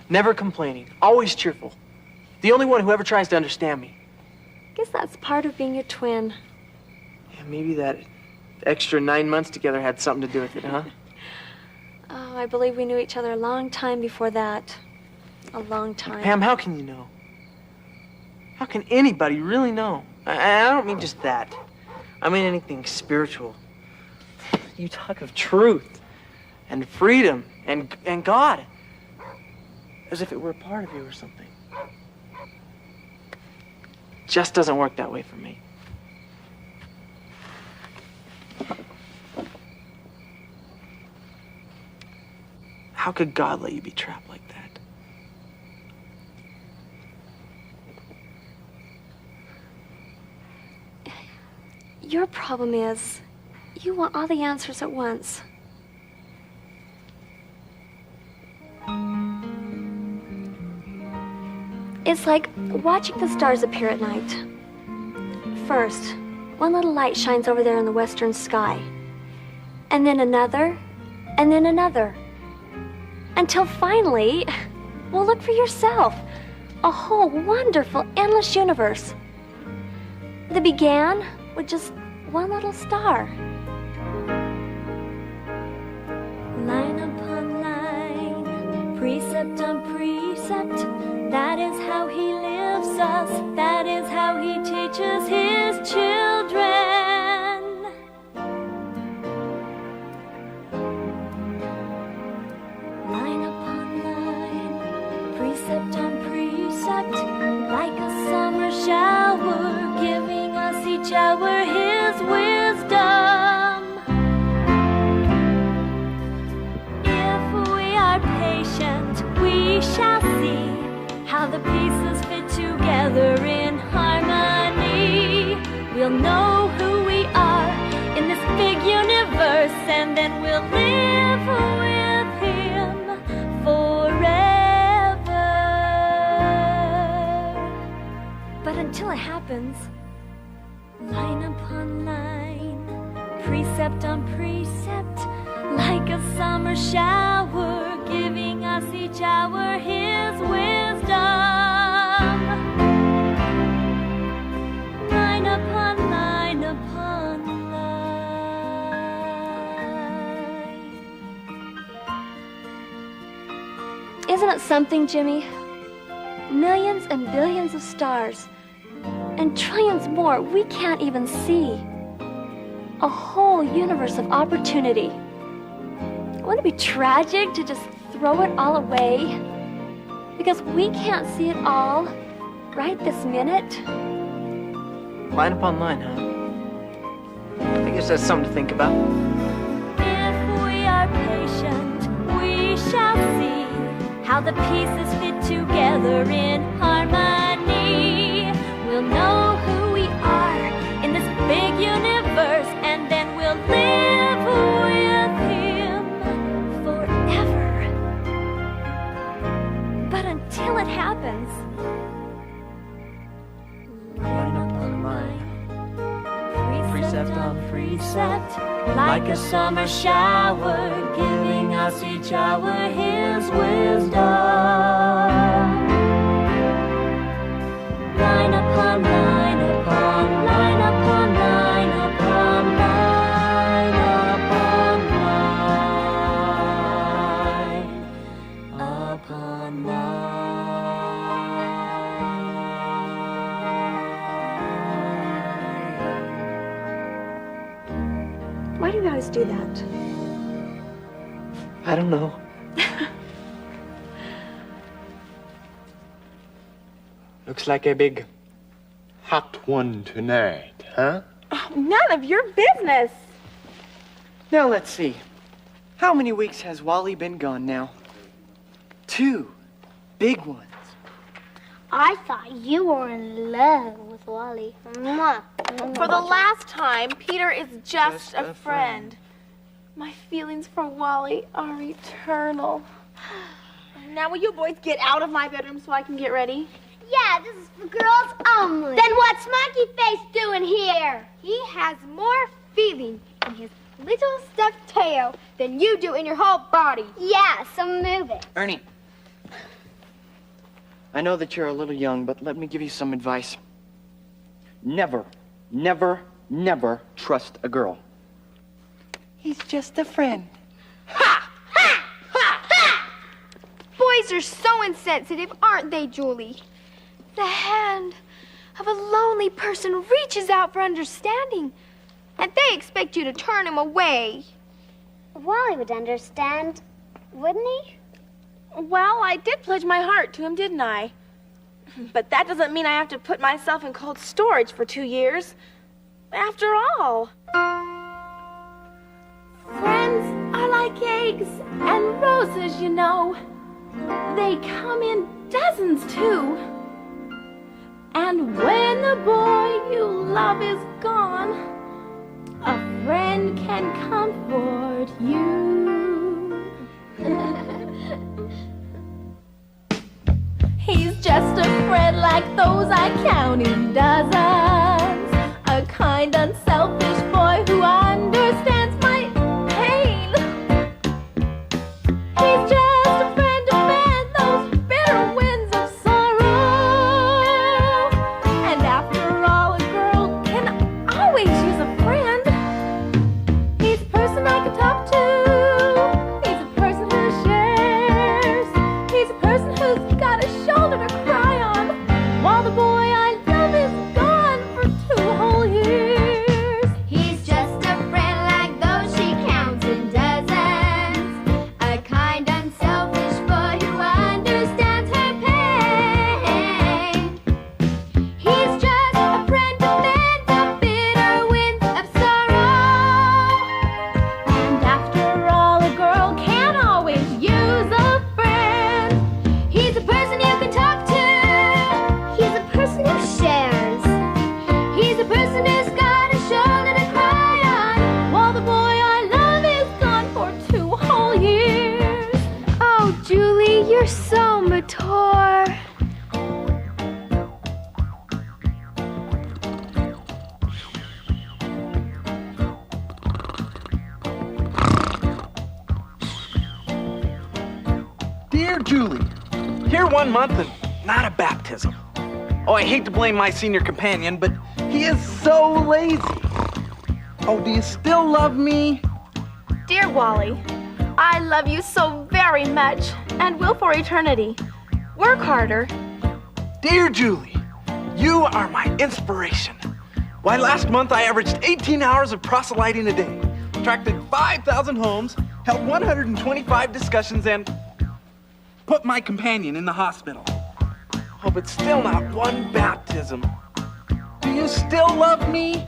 never complaining, always cheerful. The only one who ever tries to understand me. I guess that's part of being your twin. Yeah, maybe that extra 9 months together had something to do with it, huh? Oh, I believe we knew each other a long time before that. A long time. Pam, how can you know? How can anybody really know? I don't mean just that. I mean anything spiritual. You talk of truth and freedom and God as if it were a part of you or something. Just doesn't work that way for me. How could God let you be trapped like that? Your problem is, you want all the answers at once. It's like watching the stars appear at night. First, one little light shines over there in the western sky. And then another, and then another. Until finally, well, look for yourself. A whole wonderful, endless universe that began with just one little star. 9 precept on precept. That is how he lives us. That is how he teaches his children. Line upon line, precept on precept, like a summer shower, giving us each hour his wisdom. If we are patient, we shall see how the pieces fit together in harmony. We'll know who we are in this big universe, and then we'll live with him forever. But until it happens, line upon line, precept on precept, like a summer shower, giving us each hour his wisdom. Line upon line upon line. Isn't it something, Jimmy? Millions and billions of stars, and trillions more we can't even see. A whole universe of opportunity. Wouldn't it be tragic to just throw it all away? Because we can't see it all right this minute. Line upon line, huh? I guess that's something to think about. If we are patient, we shall see how the pieces fit together in harmony. We'll know who we are in this big universe, and then we'll live with him forever. But until it happens, Line upon line, precept on precept, like a summer shower, giving us each hour his wisdom. Line upon line upon line upon line upon line upon line upon line. Why do you guys do that? I don't know. Looks like a big hot one tonight, huh? Oh, none of your business. Now let's see. How many weeks has Wally been gone now? 2 big ones. I thought you were in love with Wally. Mwah. For the last time, Peter is just a friend. My feelings for Wally are eternal. Now will you boys get out of my bedroom so I can get ready? Yeah, this is for girls only. Then what's Monkey Face doing here? He has more feeling in his little stuffed tail than you do in your whole body. Yeah, so move it. Ernie, I know that you're a little young, but let me give you some advice. Never, never, never trust a girl. He's just a friend. Boys are so insensitive, aren't they, Julie? The hand of a lonely person reaches out for understanding, and they expect you to turn him away. Wally would understand, wouldn't he? Well, I did pledge my heart to him, didn't I? But that doesn't mean I have to put myself in cold storage for 2 years. After all, friends are like eggs and roses, you know. They come in dozens, too. And when the boy you love is gone, a friend can comfort you. He's just a friend like those I count in dozens. A kind, unselfish boy who understands my pain. He's just a friend to fan those bitter winds of sorrow. And after all, a girl can always use a friend. He's a person I can talk to. He's a person who shares You're so mature. Dear Julie, here 1 month and not a baptism. Oh, I hate to blame my senior companion, but he is so lazy. Oh, do you still love me? Dear Wally, I love you so very much and will for eternity. Work harder. Dear Julie, you are my inspiration. Why, last month I averaged 18 hours of proselyting a day, attracted 5,000 homes, held 125 discussions, and put my companion in the hospital. Oh, but still not one baptism. Do you still love me?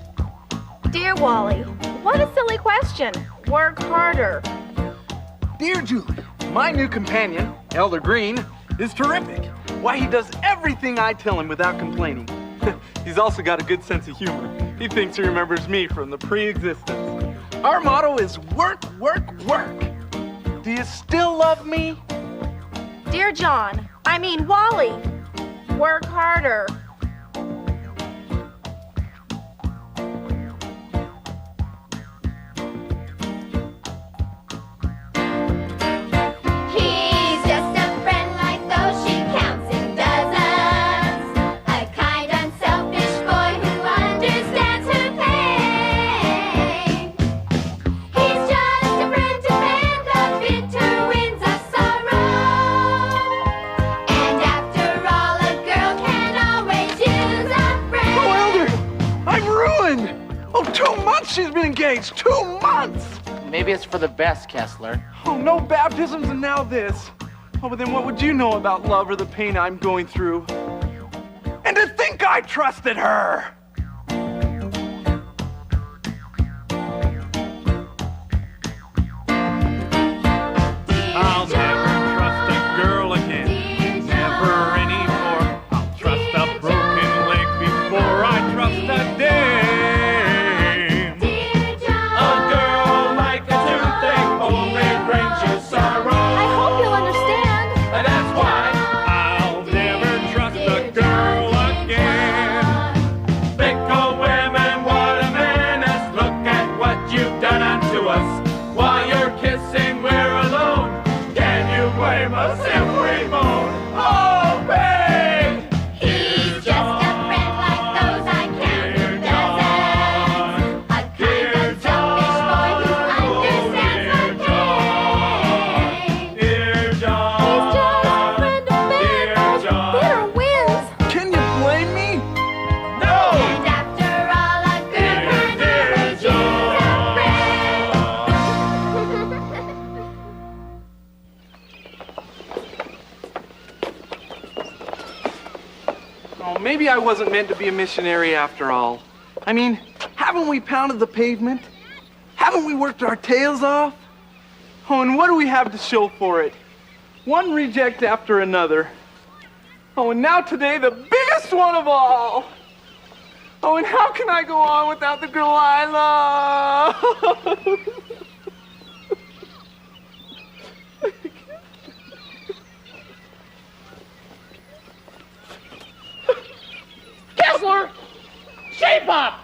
Dear Wally, what a silly question. Work harder. Dear Julie, my new companion, Elder Green, is terrific. Why, he does everything I tell him without complaining. He's also got a good sense of humor. He thinks he remembers me from the pre-existence. Our motto is work, work, work. Do you still love me? Dear John, I mean Wally, work harder. He's just a friend like those she counts in dozens. A kind, unselfish boy who understands her pain. He's just a friend to fan the bitter winds of sorrow. And after all, a girl can always use a friend. Oh, Elder, I'm ruined. Oh, 2 months she's been engaged. 2 months. Maybe it's for the best, Kessler. Oh, no baptisms and now this. Oh, but then what would you know about love or the pain I'm going through? And to think I trusted her! I'll never trust a girl again. Never anymore. I'll trust a broken leg before I trust a dame. A girl like a toothache only brings you sorrow. I hope you'll understand. And that's why I'll never trust a girl again. Fickle women, what a menace. Look at what you've done unto us. While you're kissing, we're alone. Can you blame us if we moan? Oh, babe! He's just a friend like those I count in dozens. A kind, unselfish boy who understands her pain. Dear John. He's just a friend to fan those bitter winds. Can you blame me? No! And after all, a girl can always use a friend. Oh, maybe I wasn't meant to be a missionary after all. I mean, haven't we pounded the pavement? Haven't we worked our tails off? Oh, and what do we have to show for it? One reject after another. Oh, and now today, the biggest one of all. Oh, and how can I go on without the girl I love? Kessler! Shape up!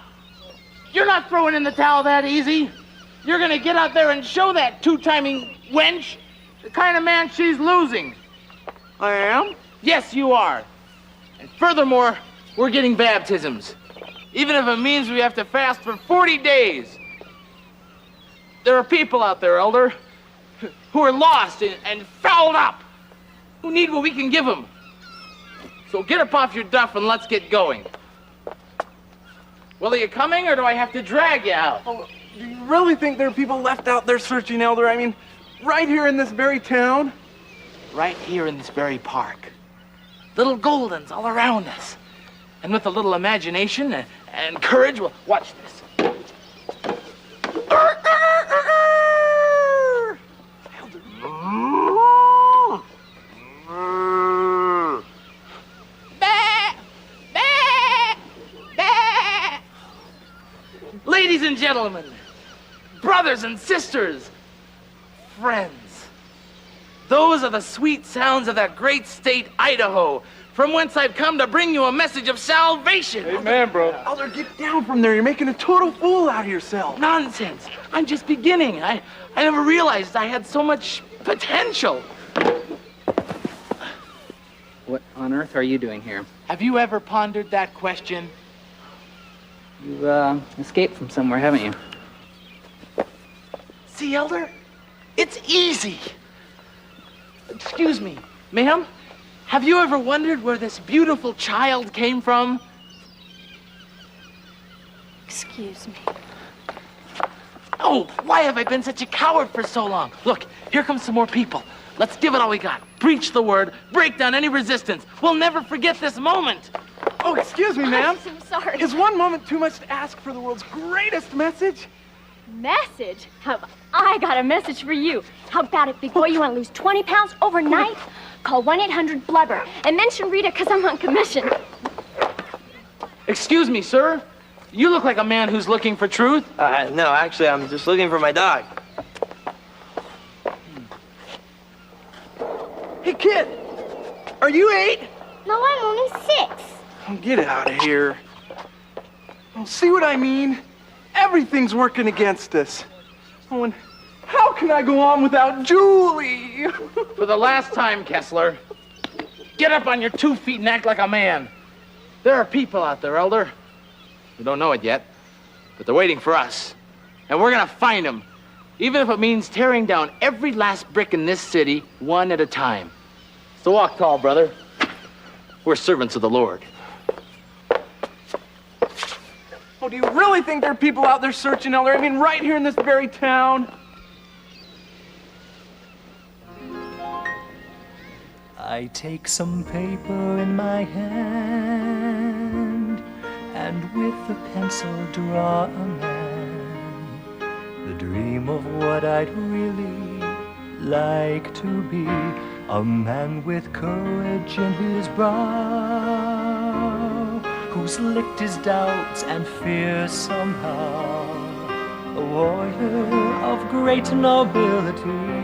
You're not throwing in the towel that easy. You're gonna get out there and show that two-timing wench the kind of man she's losing. I am? Yes, you are. And furthermore, we're getting baptisms. Even if it means we have to fast for 40 days. There are people out there, Elder, who are lost and fouled up, who need what we can give them. So get up off your duff and let's get going. Well, are you coming, or do I have to drag you out? Oh, do you really think there are people left out there searching, Elder? I mean, right here in this very town? Right here in this very park. Little Goldens all around us. And with a little imagination and courage, well, watch this. Ladies and gentlemen, brothers and sisters, friends, Those are the sweet sounds of that great state, Idaho, from whence I've come to bring you a message of salvation. Amen, bro. Elder, get down from there. You're making a total fool out of yourself. Nonsense. I'm just beginning. I never realized I had so much potential. What on earth are you doing here? Have you ever pondered that question? You've escaped from somewhere, haven't you? See, Elder? It's easy. Excuse me, ma'am? Have you ever wondered where this beautiful child came from? Excuse me. Oh, why have I been such a coward for so long? Look, here come some more people. Let's give it all we got. Preach the word, break down any resistance. We'll never forget this moment. Oh, excuse me, ma'am. I'm so sorry. Is one moment too much to ask for the world's greatest message? Message? I got a message for you. How about it, big boy? You want to lose 20 pounds overnight? Call 1-800-BLUBBER and mention Rita because I'm on commission. Excuse me, sir. You look like a man who's looking for truth. No, actually, I'm just looking for my dog. Hey, kid. Are you 8? No, I'm only 6. Oh, get out of here. Oh, see what I mean? Everything's working against us. Oh, and how can I go on without Julie? For the last time, Kessler, get up on your 2 feet and act like a man. There are people out there, Elder. We don't know it yet, but they're waiting for us. And we're gonna find them, even if it means tearing down every last brick in this city, one at a time. So walk tall, brother. We're servants of the Lord. Oh, do you really think there are people out there searching, Elder? I mean, right here in this very town? I take some paper in my hand and with a pencil draw a man, the dream of what I'd really like to be, a man with courage in his brow, who's licked his doubts and fears somehow, a warrior of great nobility.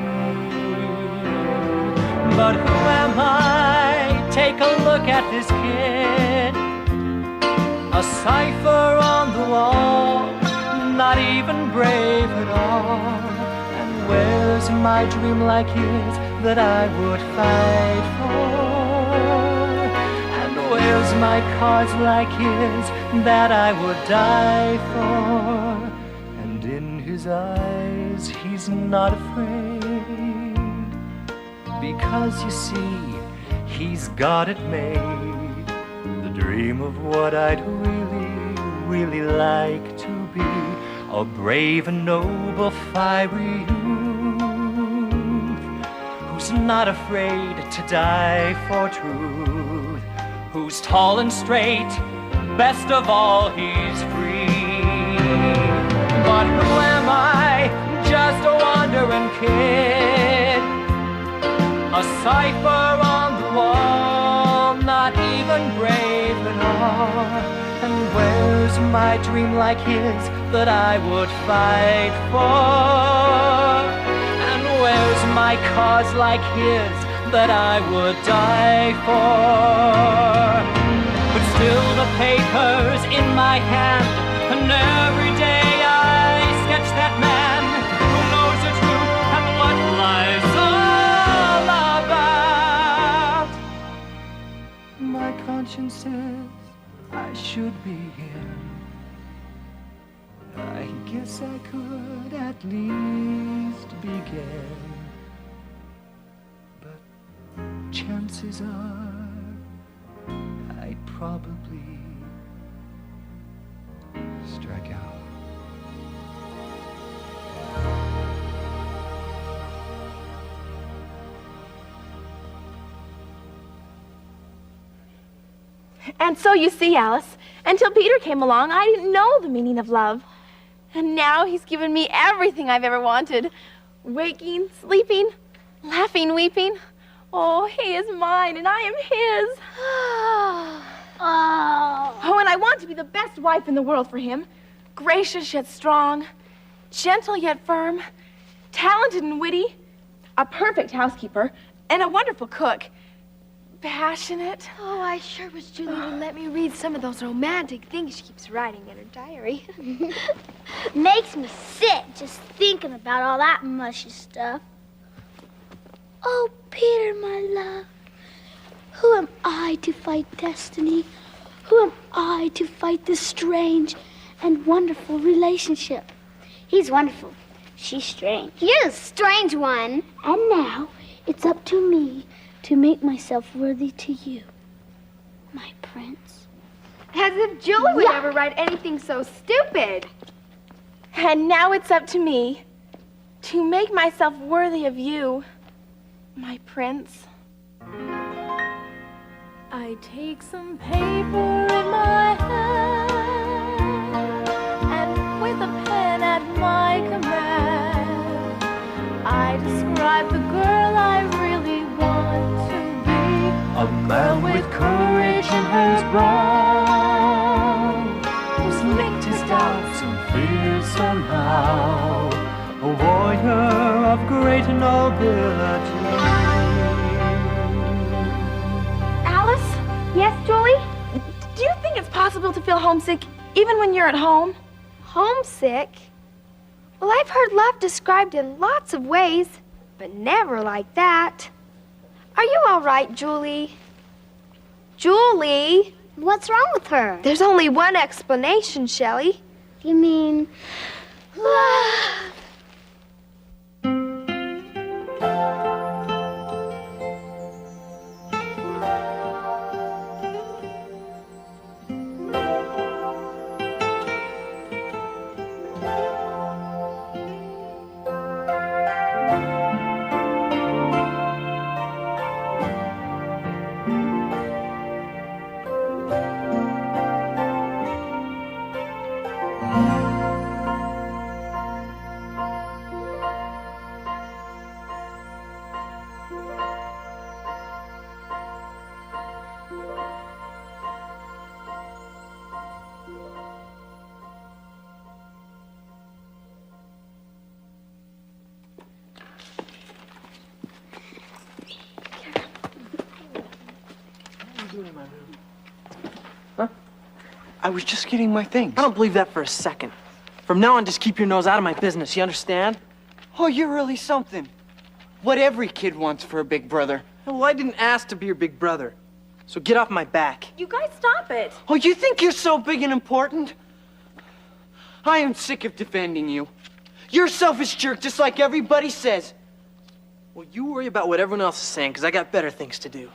But who am I? Take a look at this kid, a cipher on the wall, not even brave at all. And where's my dream like his that I would fight for? And where's my cause like his that I would die for? And in his eyes he's not afraid, because you see, he's got it made, the dream of what I'd really like to be, a brave and noble fiery youth, who's not afraid to die for truth, who's tall and straight, best of all, he's free. But who am I? Just a wandering kid, a cipher on the wall, not even brave at all. And where's my dream like his that I would fight for? And where's my cause like his that I would die for? But still the paper's in my hand, and every day I sketch that man who knows the truth and what lies about. My conscience says I should be here. I guess I could at least begin. But chances are I'd probably strike out. And so you see, Alice, until Peter came along, I didn't know the meaning of love. And now he's given me everything I've ever wanted. Waking, sleeping, laughing, weeping. Oh, he is mine and I am his. Oh, and I want to be the best wife in the world for him. Gracious yet strong, gentle yet firm, talented and witty, a perfect housekeeper, and a wonderful cook. Passionate. Oh, I sure wish Julie would let me read some of those romantic things she keeps writing in her diary. Makes me sick just thinking about all that mushy stuff. Oh, Peter, my love, who am I to fight destiny? Who am I to fight this strange and wonderful relationship? He's wonderful. She's strange. You're the strange one. And now it's up to me to make myself worthy to you, my prince. As if Julie would ever write anything so stupid. And now it's up to me to make myself worthy of you, my prince. I take some paper in my hand, and with a pen at my command, I describe the girl I really want to be. A man with courage in his brow, who's licked his doubts and fears somehow. A warrior of great nobility. Yes, Julie? Do you think it's possible to feel homesick even when you're at home? Homesick? Well, I've heard love described in lots of ways, but never like that. Are you all right, Julie? Julie? What's wrong with her? There's only one explanation, Shelley. You mean love? I was just getting my things. I don't believe that for a second. From now on, just keep your nose out of my business, you understand? Oh, you're really something. What every kid wants for a big brother. Well, I didn't ask to be your big brother. So get off my back. You guys stop it. Oh, you think you're so big and important? I am sick of defending you. You're a selfish jerk, just like everybody says. Well, you worry about what everyone else is saying, because I got better things to do.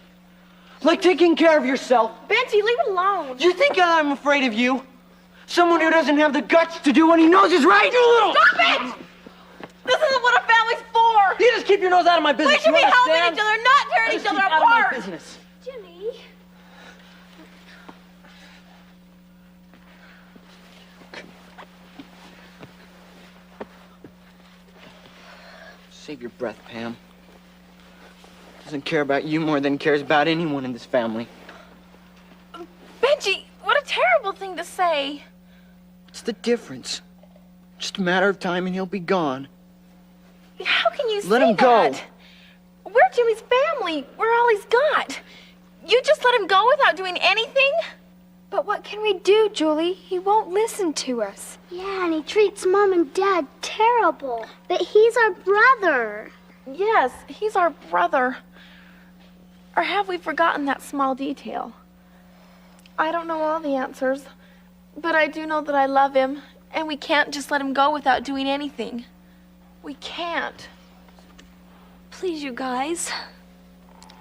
Like taking care of yourself. Benji, leave it alone. You think I'm afraid of you? Someone who doesn't have the guts to do what he knows is right, you little... Stop it! This isn't what a family's for! You just keep your nose out of my business. We should be helping understand? each other, not tearing each other Out of apart! my business. Jimmy. Save your breath, Pam. Doesn't care about you more than cares about anyone in this family. Benji, what a terrible thing to say. What's the difference? Just a matter of time and he'll be gone. How can you say Let him go. that? We're Jimmy's family. We're all he's got. You just let him go without doing anything? But what can we do, Julie? He won't listen to us. Yeah, and he treats Mom and Dad terrible. But he's our brother. Yes, he's our brother. Or have we forgotten that small detail? I don't know all the answers, but I do know that I love him, and we can't just let him go without doing anything. We can't. Please, you guys.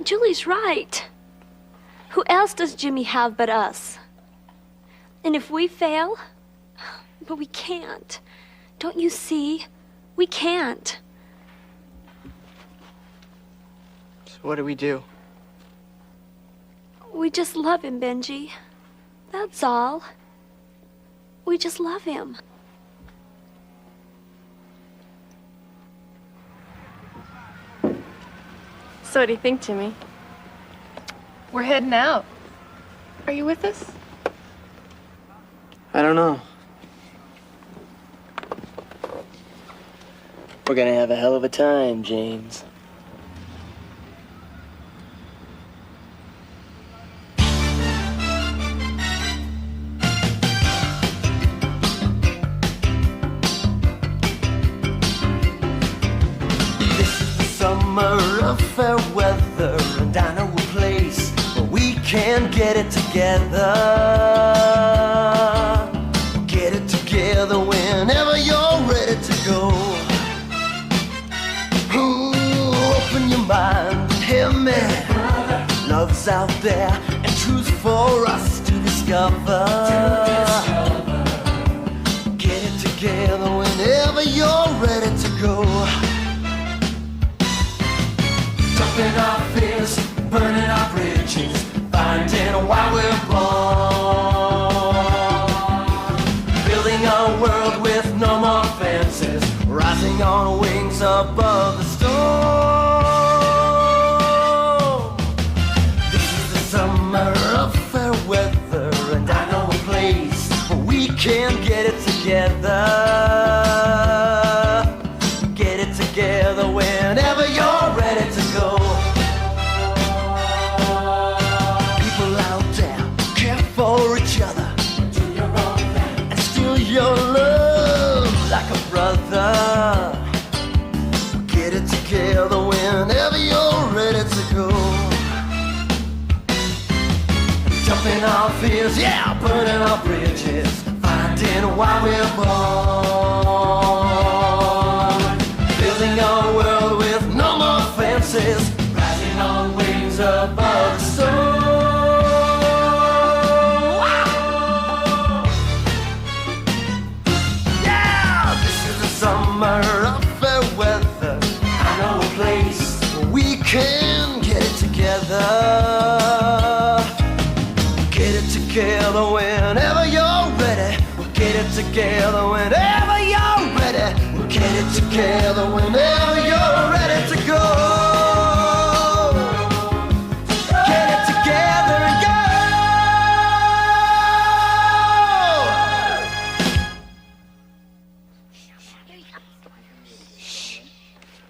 Julie's right. Who else does Jimmy have but us? And if we fail, but we can't. Don't you see? We can't. So what do we do? We just love him, Benji. That's all. We just love him. So what do you think, Jimmy? We're heading out. Are you with us? I don't know. We're gonna have a hell of a time, James. of fair weather, and I know a place where we can get it together. Get it together whenever you're ready to go. Ooh, open your mind and hear me. Love's out there and truth for us to discover. Get it together whenever you're ready to go. Jumping our fears, burning our bridges, finding why we're born. Building a world with no more fences, rising on wings above the storm. This is the summer of fair weather, and I know a place where we can get it together. Get it together whenever you're ready to go. People out there care for each other, and steal your love like a brother. Get it together whenever you're ready to go. Jumping our fears, yeah, burning our bridges, finding why we're born. Building a world with no more fences, rising on wings above the storm. Yeah, this is the summer of fair weather. I know a place where we can get it together. Get it together whenever you're ready. We'll get it together whenever you're ready. We'll get it together whenever you're ready to go. Get it together and go.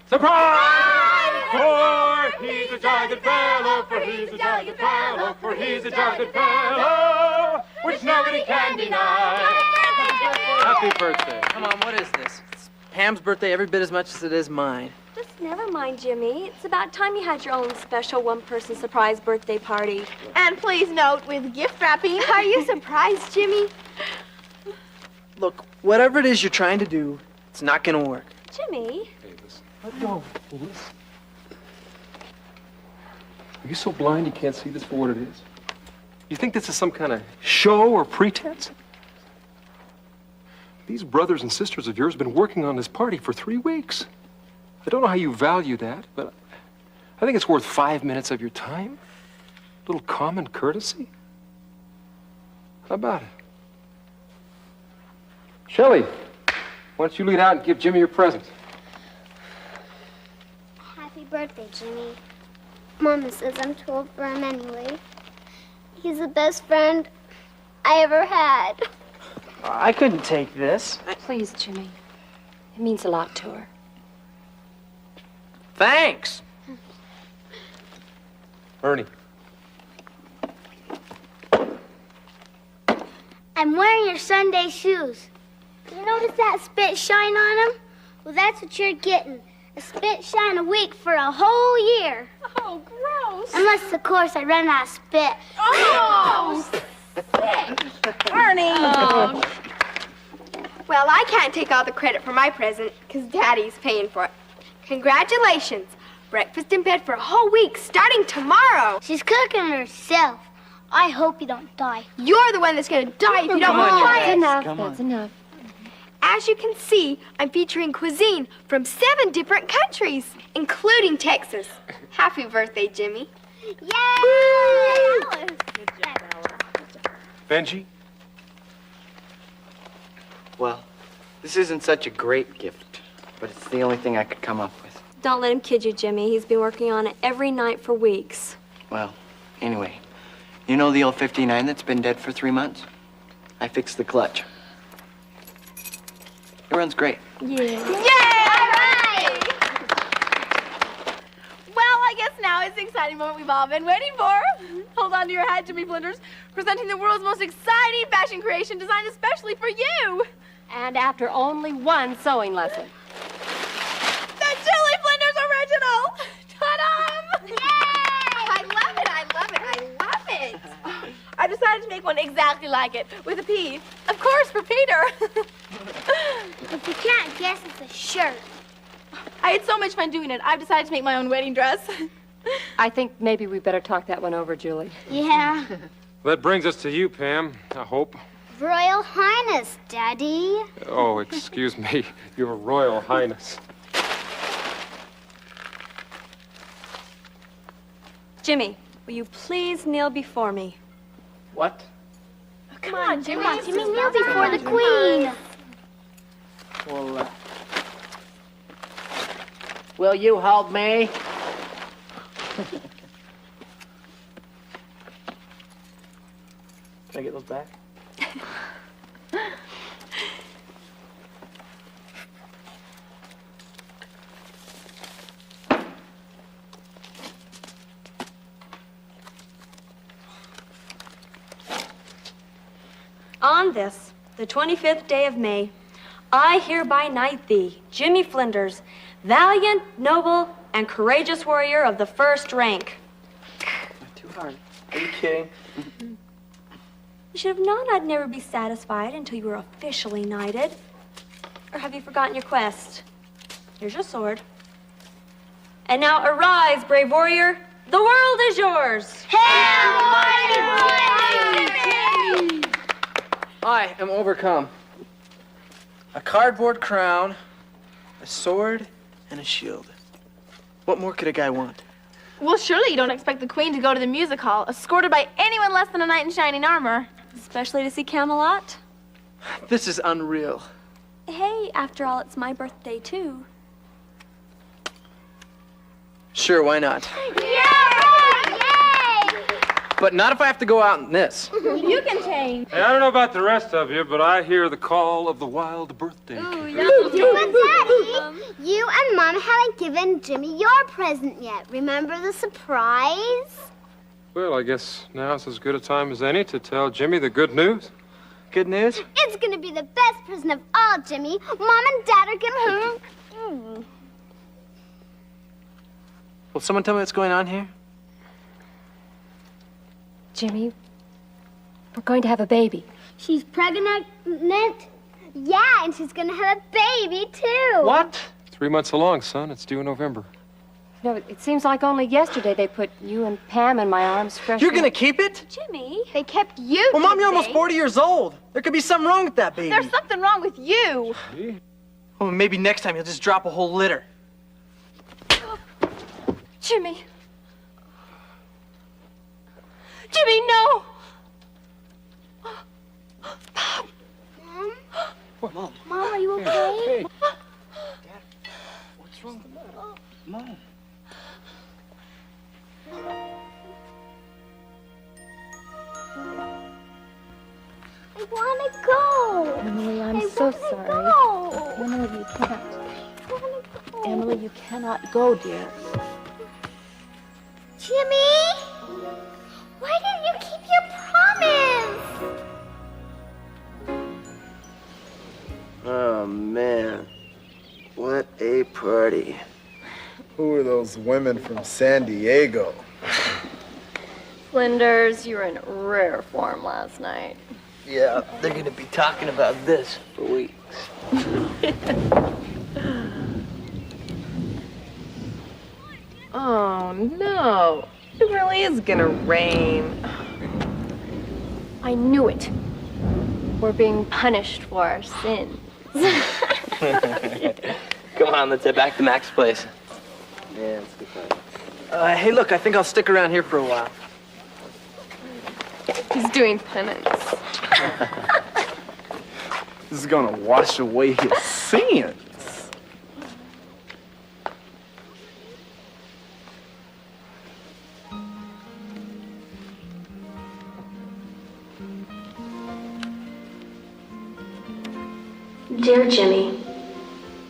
Surprise! For he's a jolly good fellow, for he's a jolly good fellow, for he's a jolly good fellow, which nobody can deny. Happy birthday. Come on, what is this? It's Pam's birthday every bit as much as it is mine. Just never mind, Jimmy. It's about time you had your own special one-person surprise birthday party. And please note, with gift wrapping. Are you surprised, Jimmy? Look, whatever it is you're trying to do, it's not gonna work. Jimmy? Hey, listen. Let go, please. Are you so blind you can't see this for what it is? You think this is some kind of show or pretense? These brothers and sisters of yours have been working on this party for 3 weeks. I don't know how you value that, but I think it's worth 5 minutes of your time. A little common courtesy. How about it? Shelley, why don't you lead out and give Jimmy your present? Happy birthday, Jimmy. Mama says I'm too old for him anyway. He's the best friend I ever had. I couldn't take this. Please, Jimmy. It means a lot to her. Thanks. Ernie. I'm wearing your Sunday shoes. You notice that spit shine on them? Well, that's what you're getting. A spit shine a week for a whole year. Oh, gross. Unless, of course, I run out of spit. Oh, Ernie! Oh. Well, I can't take all the credit for my present, because Daddy's paying for it. Congratulations. Breakfast in bed for a whole week, starting tomorrow. She's cooking herself. I hope you don't die. You're the one that's going to die if you don't want to That's quiet. enough. That's enough. As you can see, I'm featuring cuisine from 7 different countries, including Texas. Happy birthday, Jimmy. Yay! Benji? Well, this isn't such a great gift, but it's the only thing I could come up with. Don't let him kid you, Jimmy. He's been working on it every night for weeks. Well, anyway, you know the old 59 that's been dead for 3 months? I fixed the clutch. It runs great. Yeah. Yay! All right! Well, I guess now is the exciting moment we've all been waiting for. Hold on to your hat, Jimmy Flinders, presenting the world's most exciting fashion creation designed especially for you. And after only one sewing lesson. The Julie Flinders original! Ta-da! make one exactly like it, with a P. Of course, for Peter. If you can't guess, it's a shirt. I had so much fun doing it, I've decided to make my own wedding dress. I think maybe we better talk that one over, Julie. Yeah. That brings us to you, Pam, I hope. Royal Highness, Daddy. Oh, excuse me, Your Royal Highness. Jimmy, will you please kneel before me? What? Oh, come on, Jimmy. Come on, Jimmy, kneel before the Queen. Well, will you hold me? Can I get those back? On this, the 25th day of May, I hereby knight thee, Jimmy Flinders, valiant, noble, and courageous warrior of the first rank. Not too hard. Are you kidding? You should have known I'd never be satisfied until you were officially knighted. Or have you forgotten your quest? Here's your sword. And now arise, brave warrior. The world is yours. Hail, mighty boy! I am overcome. A cardboard crown, a sword, and a shield. What more could a guy want? Well, surely you don't expect the Queen to go to the music hall, escorted by anyone less than a knight in shining armor. Especially to see Camelot. This is unreal. Hey, after all, it's my birthday, too. Sure, why not? Yay! But not if I have to go out in this. You can change. Hey, I don't know about the rest of you, but I hear the call of the wild birthday cake. But Daddy, you and Mom haven't given Jimmy your present yet. Remember the surprise? Well, I guess now's as good a time as any to tell Jimmy the good news. Good news? It's gonna be the best present of all, Jimmy. Mom and Dad are gonna... Will someone tell me what's going on here? Jimmy, we're going to have a baby. She's pregnant? Yeah, and she's gonna have a baby, too. What? 3 months along, son. It's due in November. No, it seems like only yesterday they put you and Pam in my arms fresh. You're gonna keep it? Jimmy. They kept you. Well, Mom, you're today. almost 40 years old. There could be something wrong with that baby. There's something wrong with you. Oh, maybe next time you'll just drop a whole litter. Jimmy. Jimmy, no. Mom. Mom, are you okay? What's wrong? Mom. I want to go. Emily, I'm I so wanna sorry. go. Emily, you can't. I wanna go. Emily, you cannot go, dear. Jimmy, why didn't you keep your promise? Oh, man. What a party. Who are those women from San Diego? Flinders, you were in rare form last night. Yeah, they're gonna be talking about this for weeks. Oh, no. It really is gonna rain. I knew it. We're being punished for our sins. Come on, let's head back to Mac's place. Yeah, let's go find it. Hey, look, I think I'll stick around here for a while. He's doing penance. This is gonna wash away his sins. Dear Jimmy,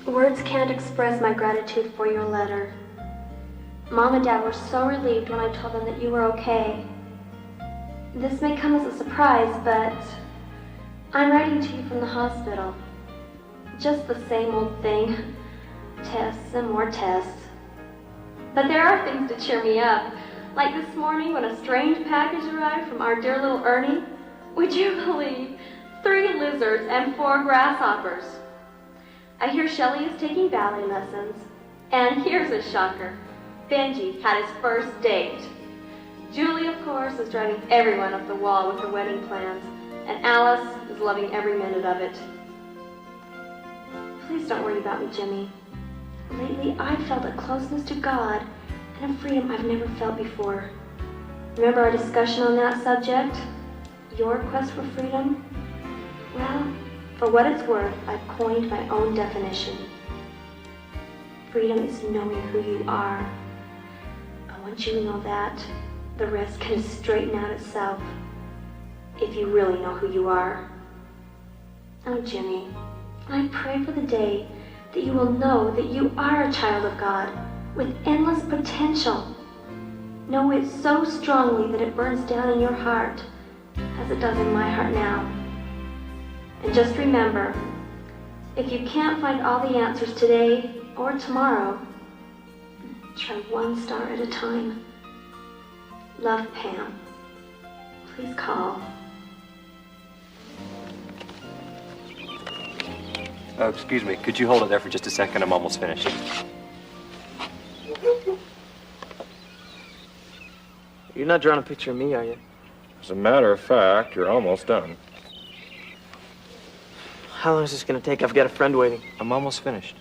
words can't express my gratitude for your letter. Mom and Dad were so relieved when I told them that you were okay. This may come as a surprise, but I'm writing to you from the hospital. Just the same old thing. Tests and more tests. But there are things to cheer me up. Like this morning when a strange package arrived from our dear little Ernie. Would you believe 3 lizards and 4 grasshoppers? I hear Shelley is taking ballet lessons. And here's a shocker. Benji had his first date. Julie, of course, is driving everyone up the wall with her wedding plans. And Alice is loving every minute of it. Please don't worry about me, Jimmy. Lately, I've felt a closeness to God and a freedom I've never felt before. Remember our discussion on that subject? Your quest for freedom? Well, for what it's worth, I've coined my own definition. Freedom is knowing who you are. But once you know that, the rest can straighten out itself. If you really know who you are. Oh, Jimmy, I pray for the day that you will know that you are a child of God with endless potential. Know it so strongly that it burns down in your heart as it does in my heart now. And just remember, if you can't find all the answers today or tomorrow, try one star at a time. Love, Pam. Please call. Excuse me, could you hold it there for just a second? I'm almost finished. You're not drawing a picture of me, are you? As a matter of fact, you're almost done. How long is this gonna take? I've got a friend waiting. I'm almost finished.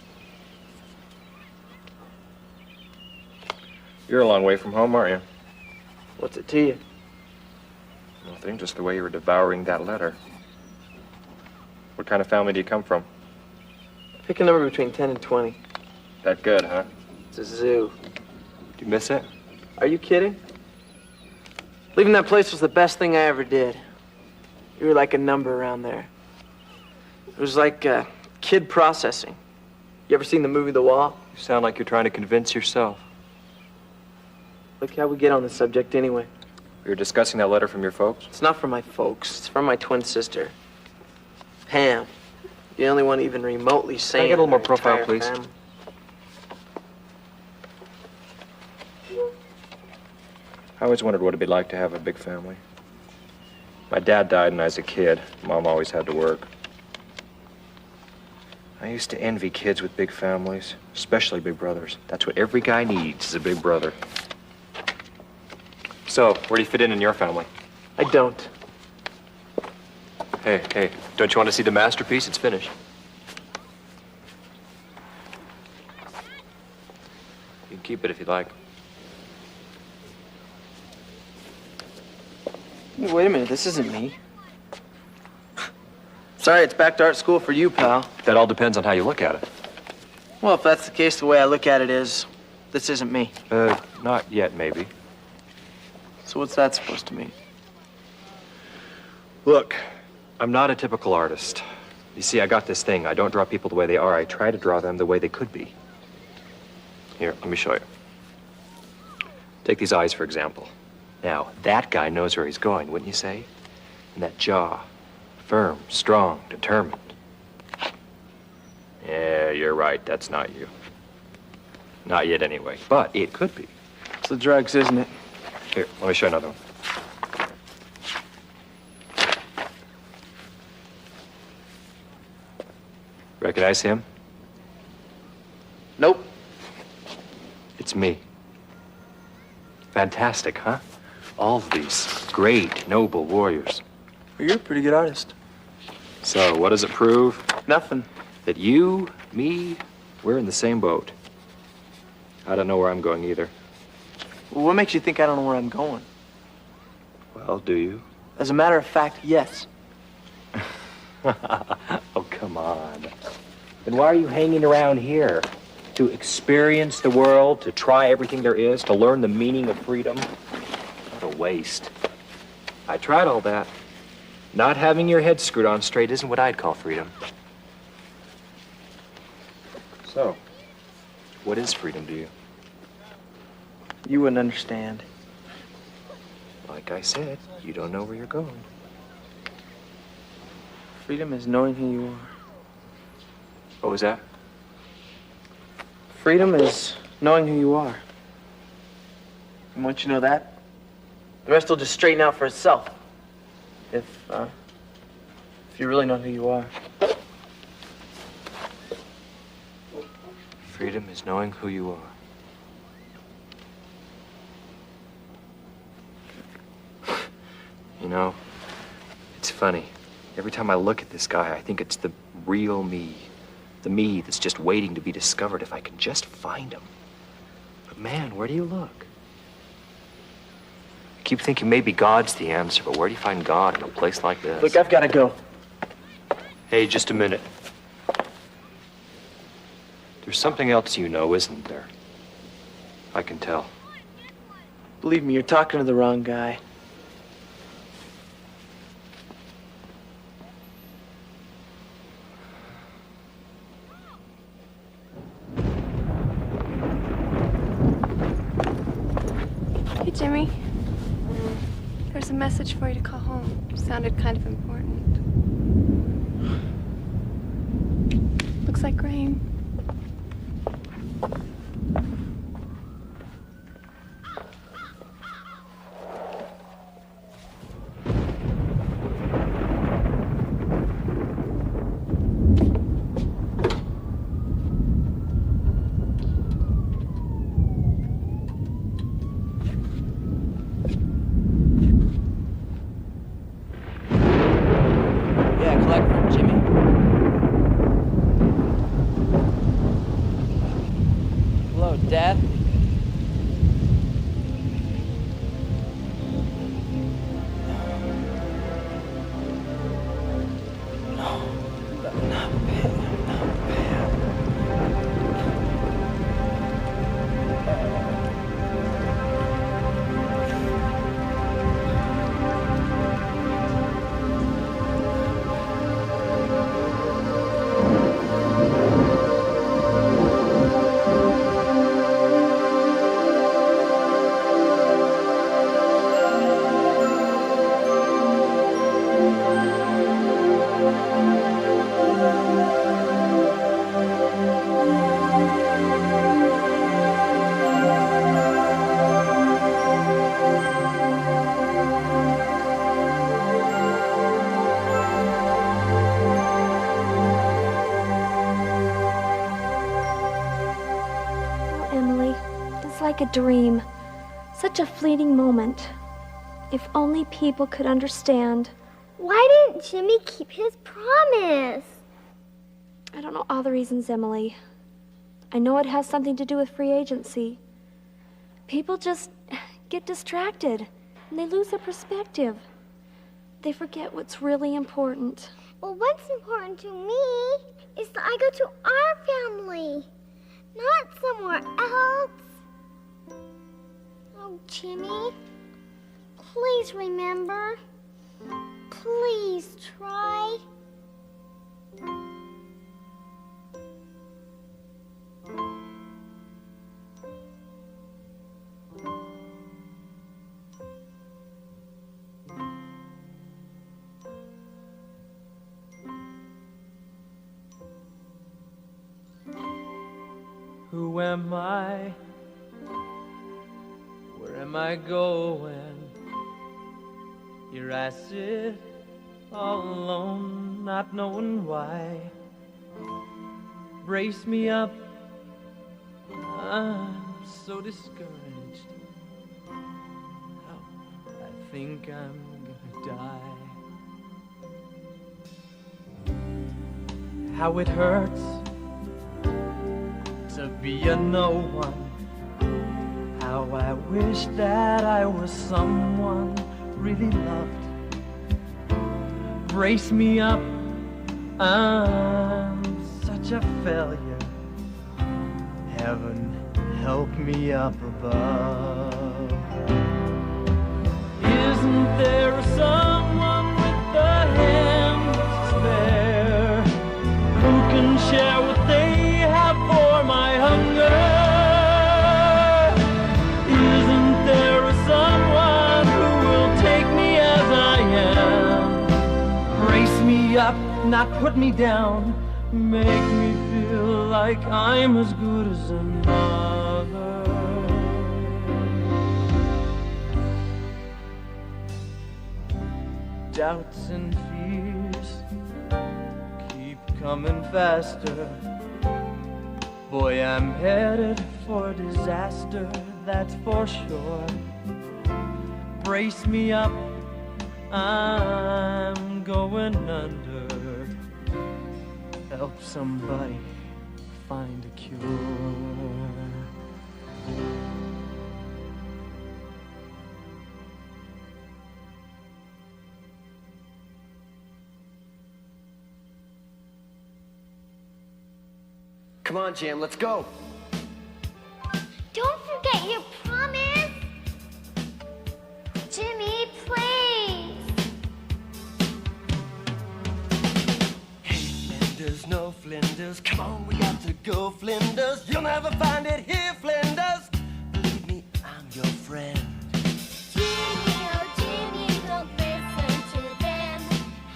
You're a long way from home, aren't you? What's it to you? Nothing, just the way you were devouring that letter. What kind of family do you come from? Pick a number between 10 and 20. That good, huh? It's a zoo. Do you miss it? Are you kidding? Leaving that place was the best thing I ever did. You were like a number around there. It was like kid processing. You ever seen the movie The Wall? You sound like you're trying to convince yourself. Look how we get on the subject anyway. We were discussing that letter from your folks? It's not from my folks. It's from my twin sister. Pam. The only one even remotely sane. Can I get a little more in our profile, entire please? family. I always wondered what it'd be like to have a big family. My dad died when I was a kid. Mom always had to work. I used to envy kids with big families, especially big brothers. That's what every guy needs, is a big brother. So, where do you fit in your family? I don't. Hey, don't you want to see the masterpiece? It's finished. You can keep it if you'd like. Wait a minute, this isn't me. Sorry, it's back to art school for you, pal. That all depends on how you look at it. Well, if that's the case, the way I look at it is, this isn't me. Not yet, maybe. So what's that supposed to mean? Look, I'm not a typical artist. You see, I got this thing. I don't draw people the way they are. I try to draw them the way they could be. Here, let me show you. Take these eyes, for example. Now, that guy knows where he's going, wouldn't you say? And that jaw. Firm, strong, determined. Yeah, you're right. That's not you. Not yet, anyway. But it could be. It's the drugs, isn't it? Here, let me show you another one. Recognize him? Nope. It's me. Fantastic, huh? All of these great, noble warriors. Well, you're a pretty good artist. So, what does it prove? Nothing. That you, me, we're in the same boat. I don't know where I'm going either. Well, what makes you think I don't know where I'm going? Well, do you? As a matter of fact, yes. Oh, come on. Then why are you hanging around here? To experience the world, to try everything there is, to learn the meaning of freedom? What a waste. I tried all that. Not having your head screwed on straight isn't what I'd call freedom. So, what is freedom to you? You wouldn't understand. Like I said, you don't know where you're going. Freedom is knowing who you are. What was that? Freedom is knowing who you are. And once you know that, the rest will just straighten out for itself. if you really know who you are. Freedom is knowing who you are. You know, it's funny. Every time I look at this guy, I think it's the real me. The me that's just waiting to be discovered if I can just find him. But man, where do you look? I keep thinking maybe God's the answer, but where do you find God in a place like this? Look, I've got to go. Hey, just a minute. There's something else you know, isn't there? I can tell. Believe me, you're talking to the wrong guy. Hey, Jimmy. There's a message for you to call home. Sounded kind of important. Looks like rain. Dad? Like a dream, such a fleeting moment. If only people could understand. Why didn't Jimmy keep his promise? I don't know all the reasons, Emily. I know it has something to do with free agency. People just get distracted and they lose their perspective. They forget what's really important. Well, what's important to me is that I go to our family, not somewhere else. Oh, Jimmy, please remember. Please try. Who am I? Where am I going? Here I sit all alone, not knowing why. Brace me up, I'm so discouraged. Oh, I think I'm gonna die. How it hurts to be a no one. How I wish that I was someone really loved. Brace me up, I'm such a failure. Heaven, help me up above. Isn't there someone with a hand to spare who can share what they have for my hunger? Up, not put me down, make me feel like I'm as good as another. doubts and fears keep coming faster. Boy, I'm headed for disaster, that's for sure. Brace me up, I'm going under. Help somebody find a cure. Come on, Jim, let's go. Don't forget your promise. Jimmy, please. Flinders, no Flinders, come on, we got to go, Flinders. You'll never find it here, Flinders. Believe me, I'm your friend. Jimmy, oh Jimmy, don't listen to them.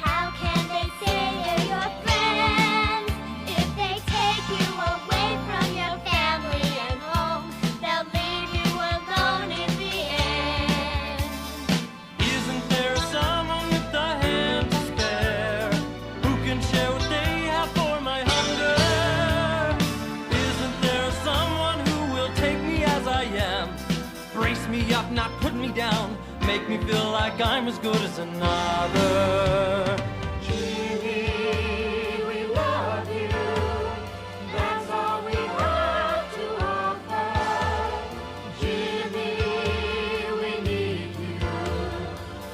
How can they say you're your friends? If they take you away from your family and home, they'll leave you alone in the end. Isn't there someone with a hand to spare who can share what they have for my hunger? Isn't there someone who will take me as I am? Brace me up, not put me down. Make me feel like I'm as good as another. Jimmy, we love you. That's all we have to offer. Jimmy, we need you.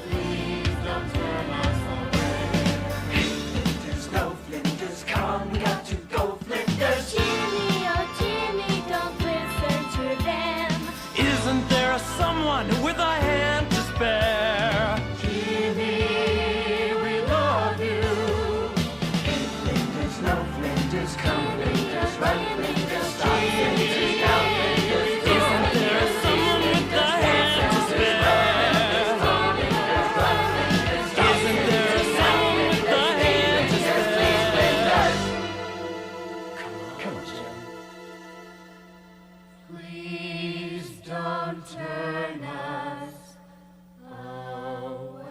Please don't turn us away. Flinders, no Flinders, come on, we got to go, Flinders. Jimmy, oh Jimmy, don't listen to them. Isn't there someone with a hand to spare? Jimmy, we love you. Flinders, no Flinders, come Flinders, run Flinders, stop Flinders, down Flinders. Isn't there someone with a hand to spare? Isn't there someone with a hand to spare? Come on, Jim. Please don't turn us away.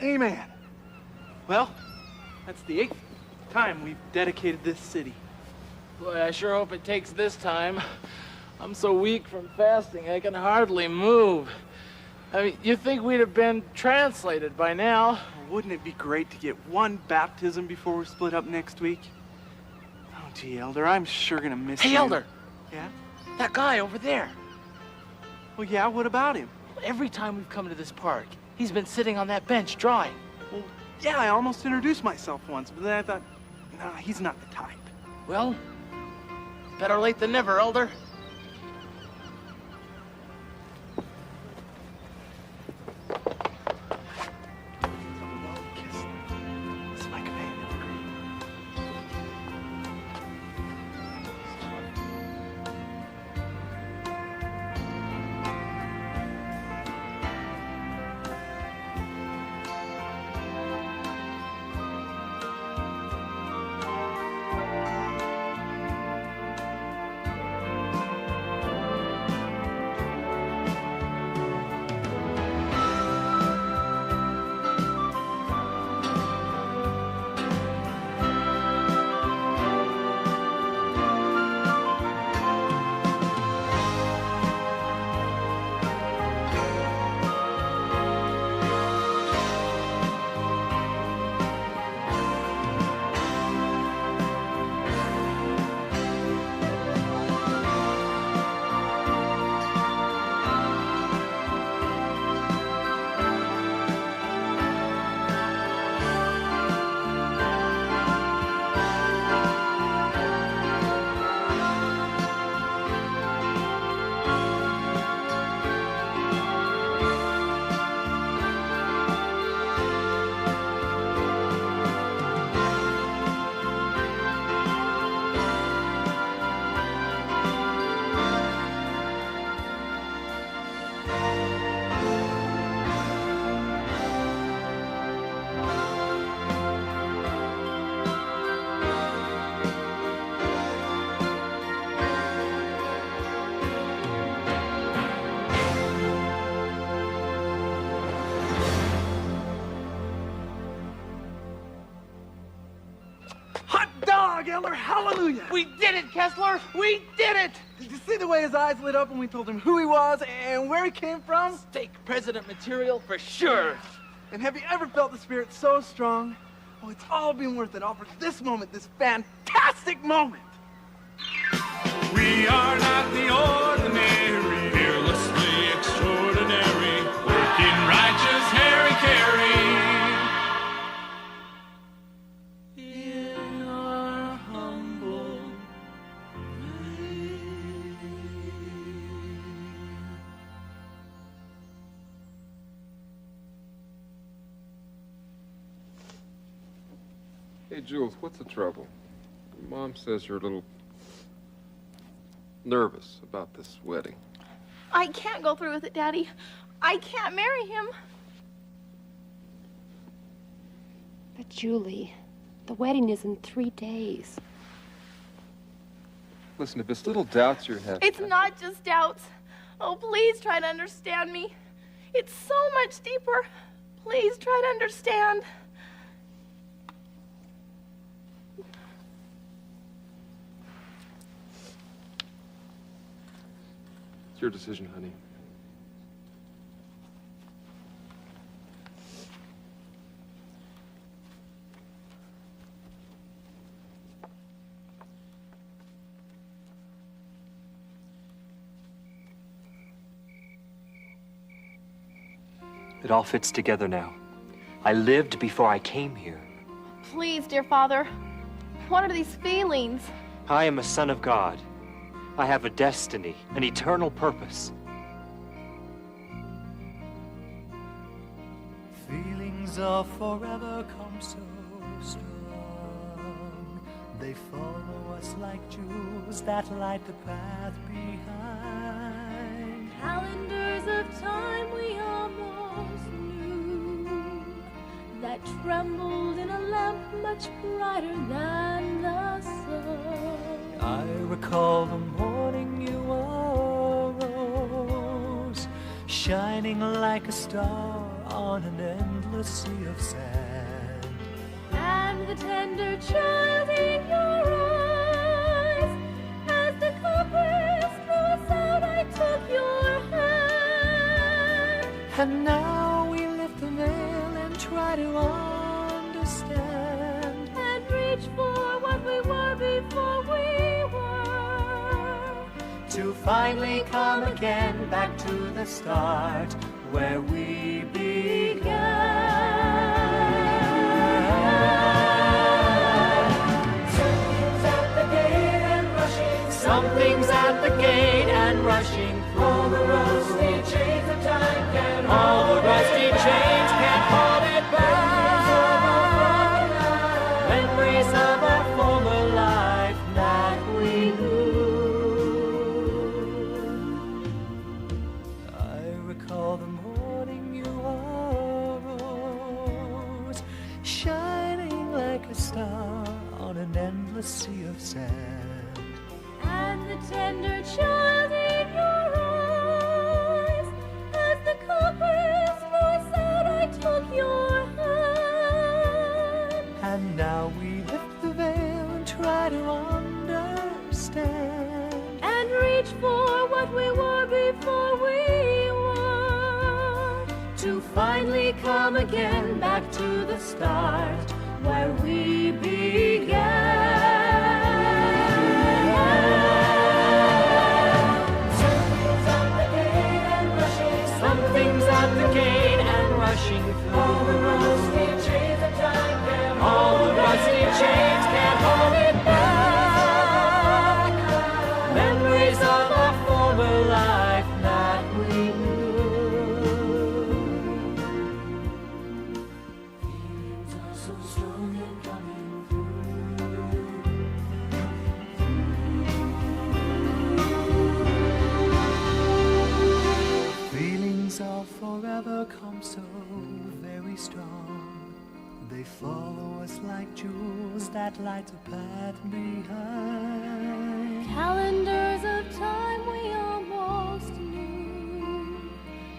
Amen. Well, that's the 8th time we've dedicated this city. Boy, I sure hope it takes this time. I'm so weak from fasting, I can hardly move. I mean, you think we'd have been translated by now? Wouldn't it be great to get one baptism before we split up next week? Oh, gee, Elder, I'm sure gonna miss you. Hey, Elder! Yeah? That guy over there. Well, yeah, what about him? Every time we've come to this park, he's been sitting on that bench drawing. Well, yeah, I almost introduced myself once, but then I thought, nah, he's not the type. Well, better late than never, Elder. It's my companion, agree. hallelujah! We did it, Kessler! We did it! Did you see the way his eyes lit up when we told him who he was and where he came from? Stake president material for sure. And have you ever felt the spirit so strong? Oh, it's all been worth it, all for this moment, this fantastic moment. We are not the ordinary, fearlessly extraordinary, working righteous Harry Carey. In our humble Hey, Jules, what's the trouble? Mom says you're a little nervous about this wedding. I can't go through with it, Daddy. I can't marry him. But Julie, the wedding is in 3 days. Listen, if it's little doubts you're having... It's not just doubts. Oh, please try to understand me. It's so much deeper. Please try to understand. It's your decision, honey. It all fits together now. I lived before I came here. Please, dear Father. What are these feelings? I am a son of God. I have a destiny, an eternal purpose. feelings of forever come so strong. They follow us like jewels that light the path behind. Calendars of time we almost knew, that trembled in a lamp much brighter than the sun. I recall the morning you arose, shining like a star on an endless sea of sand. And the tender child in your eyes, as the compass threw us out, I took your hand. And now we lift the veil and try to understand, and reach for what we were before we were, to finally come again back to the start where we began. Something's at the gate and rushing, something's at the gate and rushing through. All the rusty chains of time can't hold it. All the rusty chains can't hold it back. Memories of our former life that we knew. I recall the morning you arose, shining like a star on an endless sea of sand. and the tender child in your eyes, as the compass threw us out, I took your hand. And now we lift the veil and try to understand, and reach for what we were before we were, to finally come again back to the start where we began. Something's at the gate and rushing, something's at the gate and rushing through. All the rusty chains of time can't hold it. All the rusty chains can't hold it back. Memories of our former life that we knew. Feelings are so strong and coming through. Feelings of forever come so very strong. They follow us like jewels that light the path behind. calendars of time we almost knew,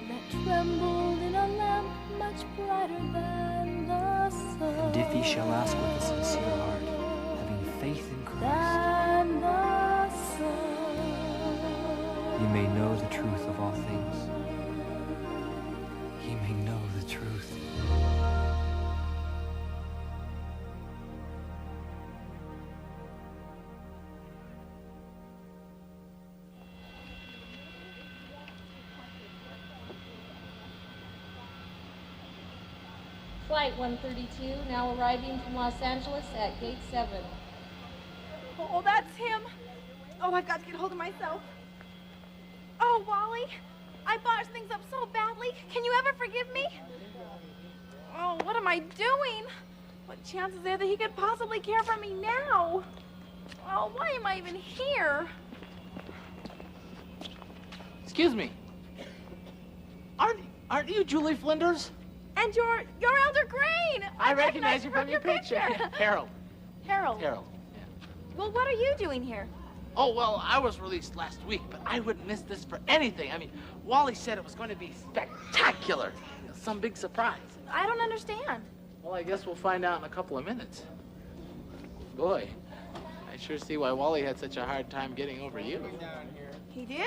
that trembled in a lamp much brighter than the sun. And if ye shall ask with a sincere heart, having faith in Christ, Ye may know the truth of all things. Ye may know the truth. Flight 132 now arriving from Los Angeles at gate 7. Oh, that's him. Oh, I've got to get hold of myself. Oh, Wally, I botched things up so badly. Can you ever forgive me? Oh, what am I doing? What chance is there that he could possibly care for me now? Oh, why am I even here? Excuse me. Aren't you Julie Flinders? And you're Elder Crane. I recognize you from your picture. Harold. Harold. Harold. Well, what are you doing here? Oh, well, I was released last week, but I wouldn't miss this for anything. I mean, Wally said it was going to be spectacular. Some big surprise. I don't understand. Well, I guess we'll find out in a couple of minutes. Boy, I sure see why Wally had such a hard time getting over you. He did?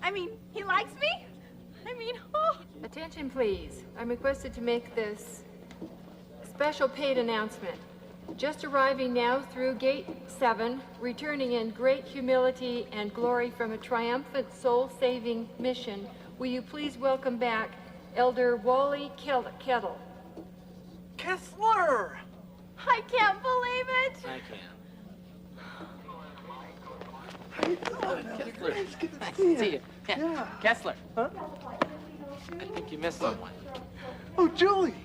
I mean, he likes me? I mean, oh. Attention, please. I'm requested to make this special paid announcement. Just arriving now through Gate 7, returning in great humility and glory from a triumphant soul-saving mission, will you please welcome back Elder Wally Kettle. Kessler! I can't believe it! I can. Kessler. Nice to see you. Yeah. Kessler. Huh? I think you missed someone. Oh, Julie!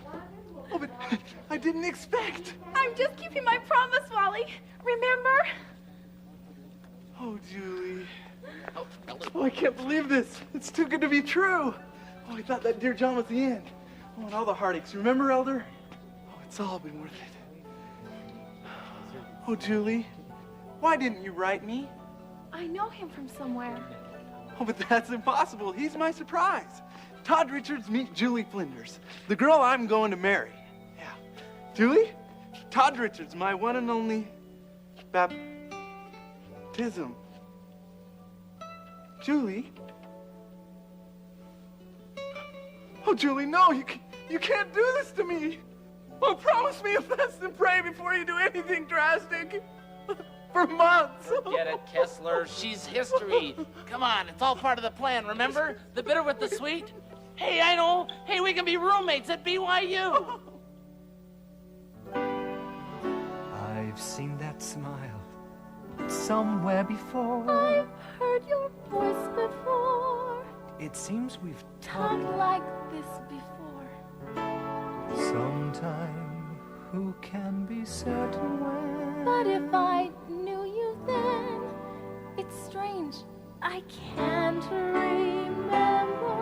Oh, but I didn't expect. I'm just keeping my promise, Wally. Remember? Oh, Julie. Elder. Oh, I can't believe this. It's too good to be true. Oh, I thought that Dear John was the end. Oh, and all the heartaches. Remember, Elder? Oh, it's all been worth it. Oh, Julie, why didn't you write me? I know him from somewhere. Oh, but that's impossible. He's my surprise. Todd Richards, meet Julie Flinders, the girl I'm going to marry. Yeah. Julie? Todd Richards, my one and only baptism. Julie? Oh, Julie, no, you can't do this to me. Oh, promise me a fast and pray before you do anything drastic. For months. Forget it, Kessler. She's history. Come on, it's all part of the plan, remember? The bitter with the sweet? Hey, I know. Hey, we can be roommates at BYU. I've seen that smile somewhere before. I've heard your voice before. It seems we've Talked talked like this before. sometime. Who can be certain when? But if I knew you then, it's strange. I can't remember.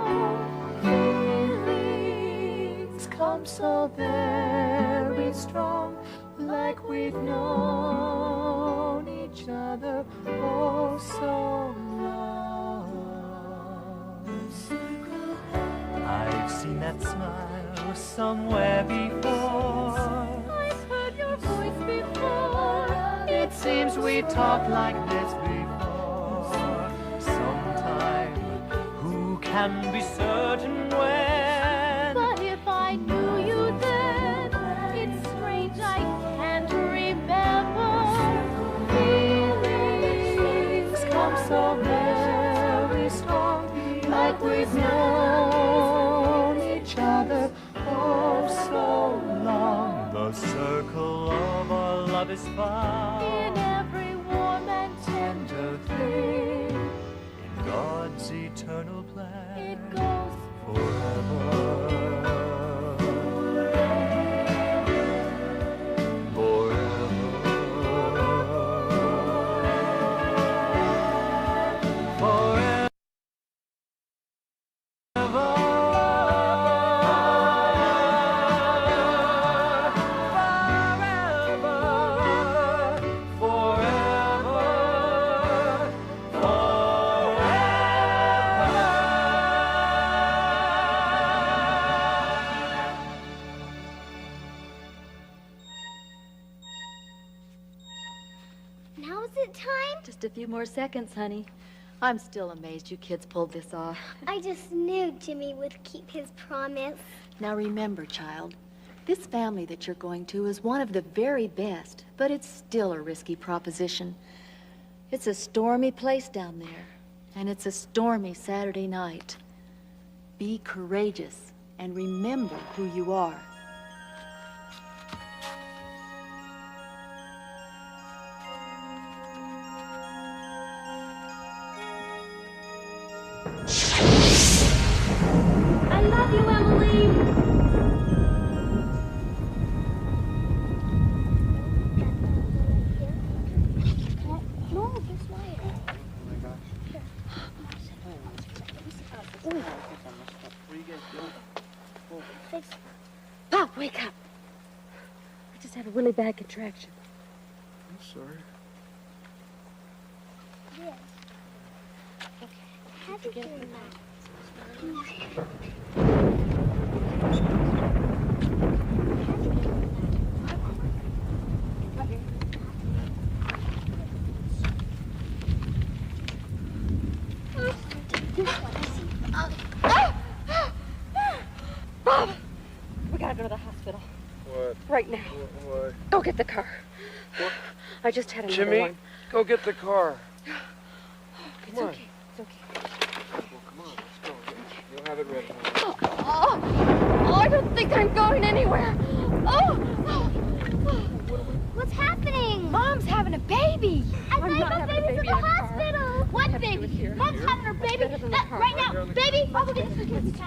Feelings come so very strong, like we've known each other oh so long. I've seen that smile somewhere before. I've heard your voice before. It seems we talked like this before. Sometime, who can be certain when? But if I knew you then, it's strange I can't remember. Feelings come so very strong, like we've known each other oh so long. The circle of our love is found In every warm and tender thing, in God's eternal plan. it goes Now is it time? Just a few more seconds, honey. I'm still amazed you kids pulled this off. I just knew Jimmy would keep his promise. Now remember, child, this family that you're going to is one of the very best, but it's still a risky proposition. It's a stormy place down there, and it's a stormy Saturday night. Be courageous and remember who you are. I love you, Emily. No, this way. Pop, wake up. I just had a really bad contraction. I'm sorry. Yes. How did you get that? Bob, we gotta go to the hospital. What? Right now. What? Go get the car. What? I just had another Jimmy, one. go get the car. It's Come on. okay. It's okay. Well, come on, let's go. You'll have it ready. Oh, I don't think I'm going anywhere. Oh! What's happening? Mom's having a baby. I I'm not thought having a baby's baby at in the a car. hospital. What baby? Mom's having her baby. better than the car. Right now, baby. I'll go get this for kids.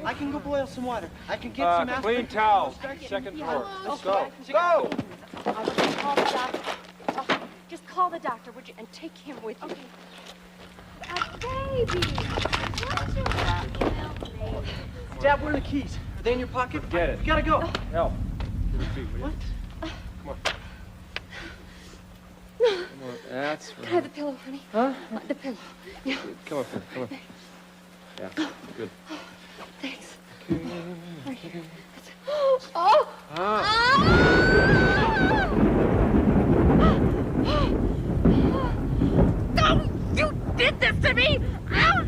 I can go boil some water. I can get some aspirin. Clean towels. Second floor. Let's go. Go! I want you to call the doctor. Just call the doctor, would you, and take him with you. Okay. A baby. What's your baby? Dad, where are the keys? Are they in your pocket? Get it. We gotta go. Help. Get your feet, will you? What? Come on. Come on. That's Can I have right. the pillow, honey? Huh? The pillow. Yeah. Come up here. Come on. Yeah. Good. Thanks. Right here. Oh! Ah. Oh, you did this to me! Ow!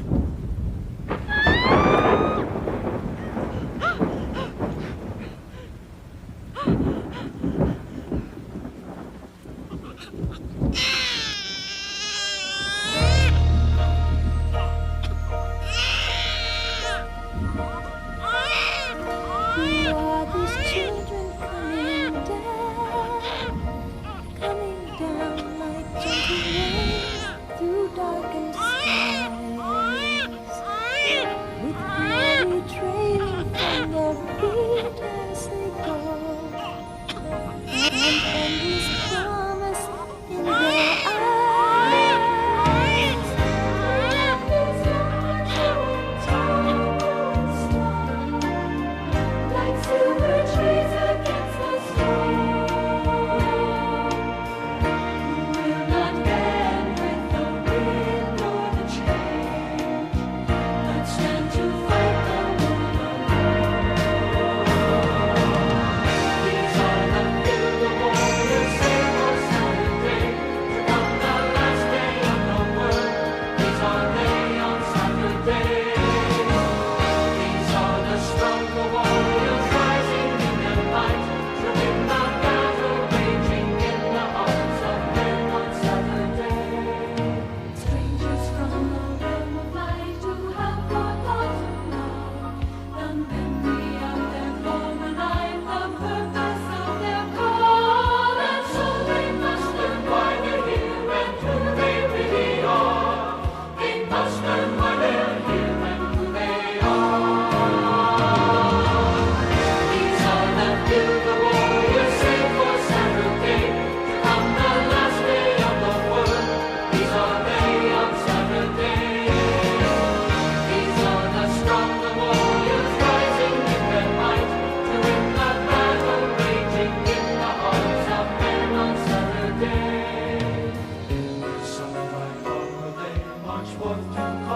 March forth to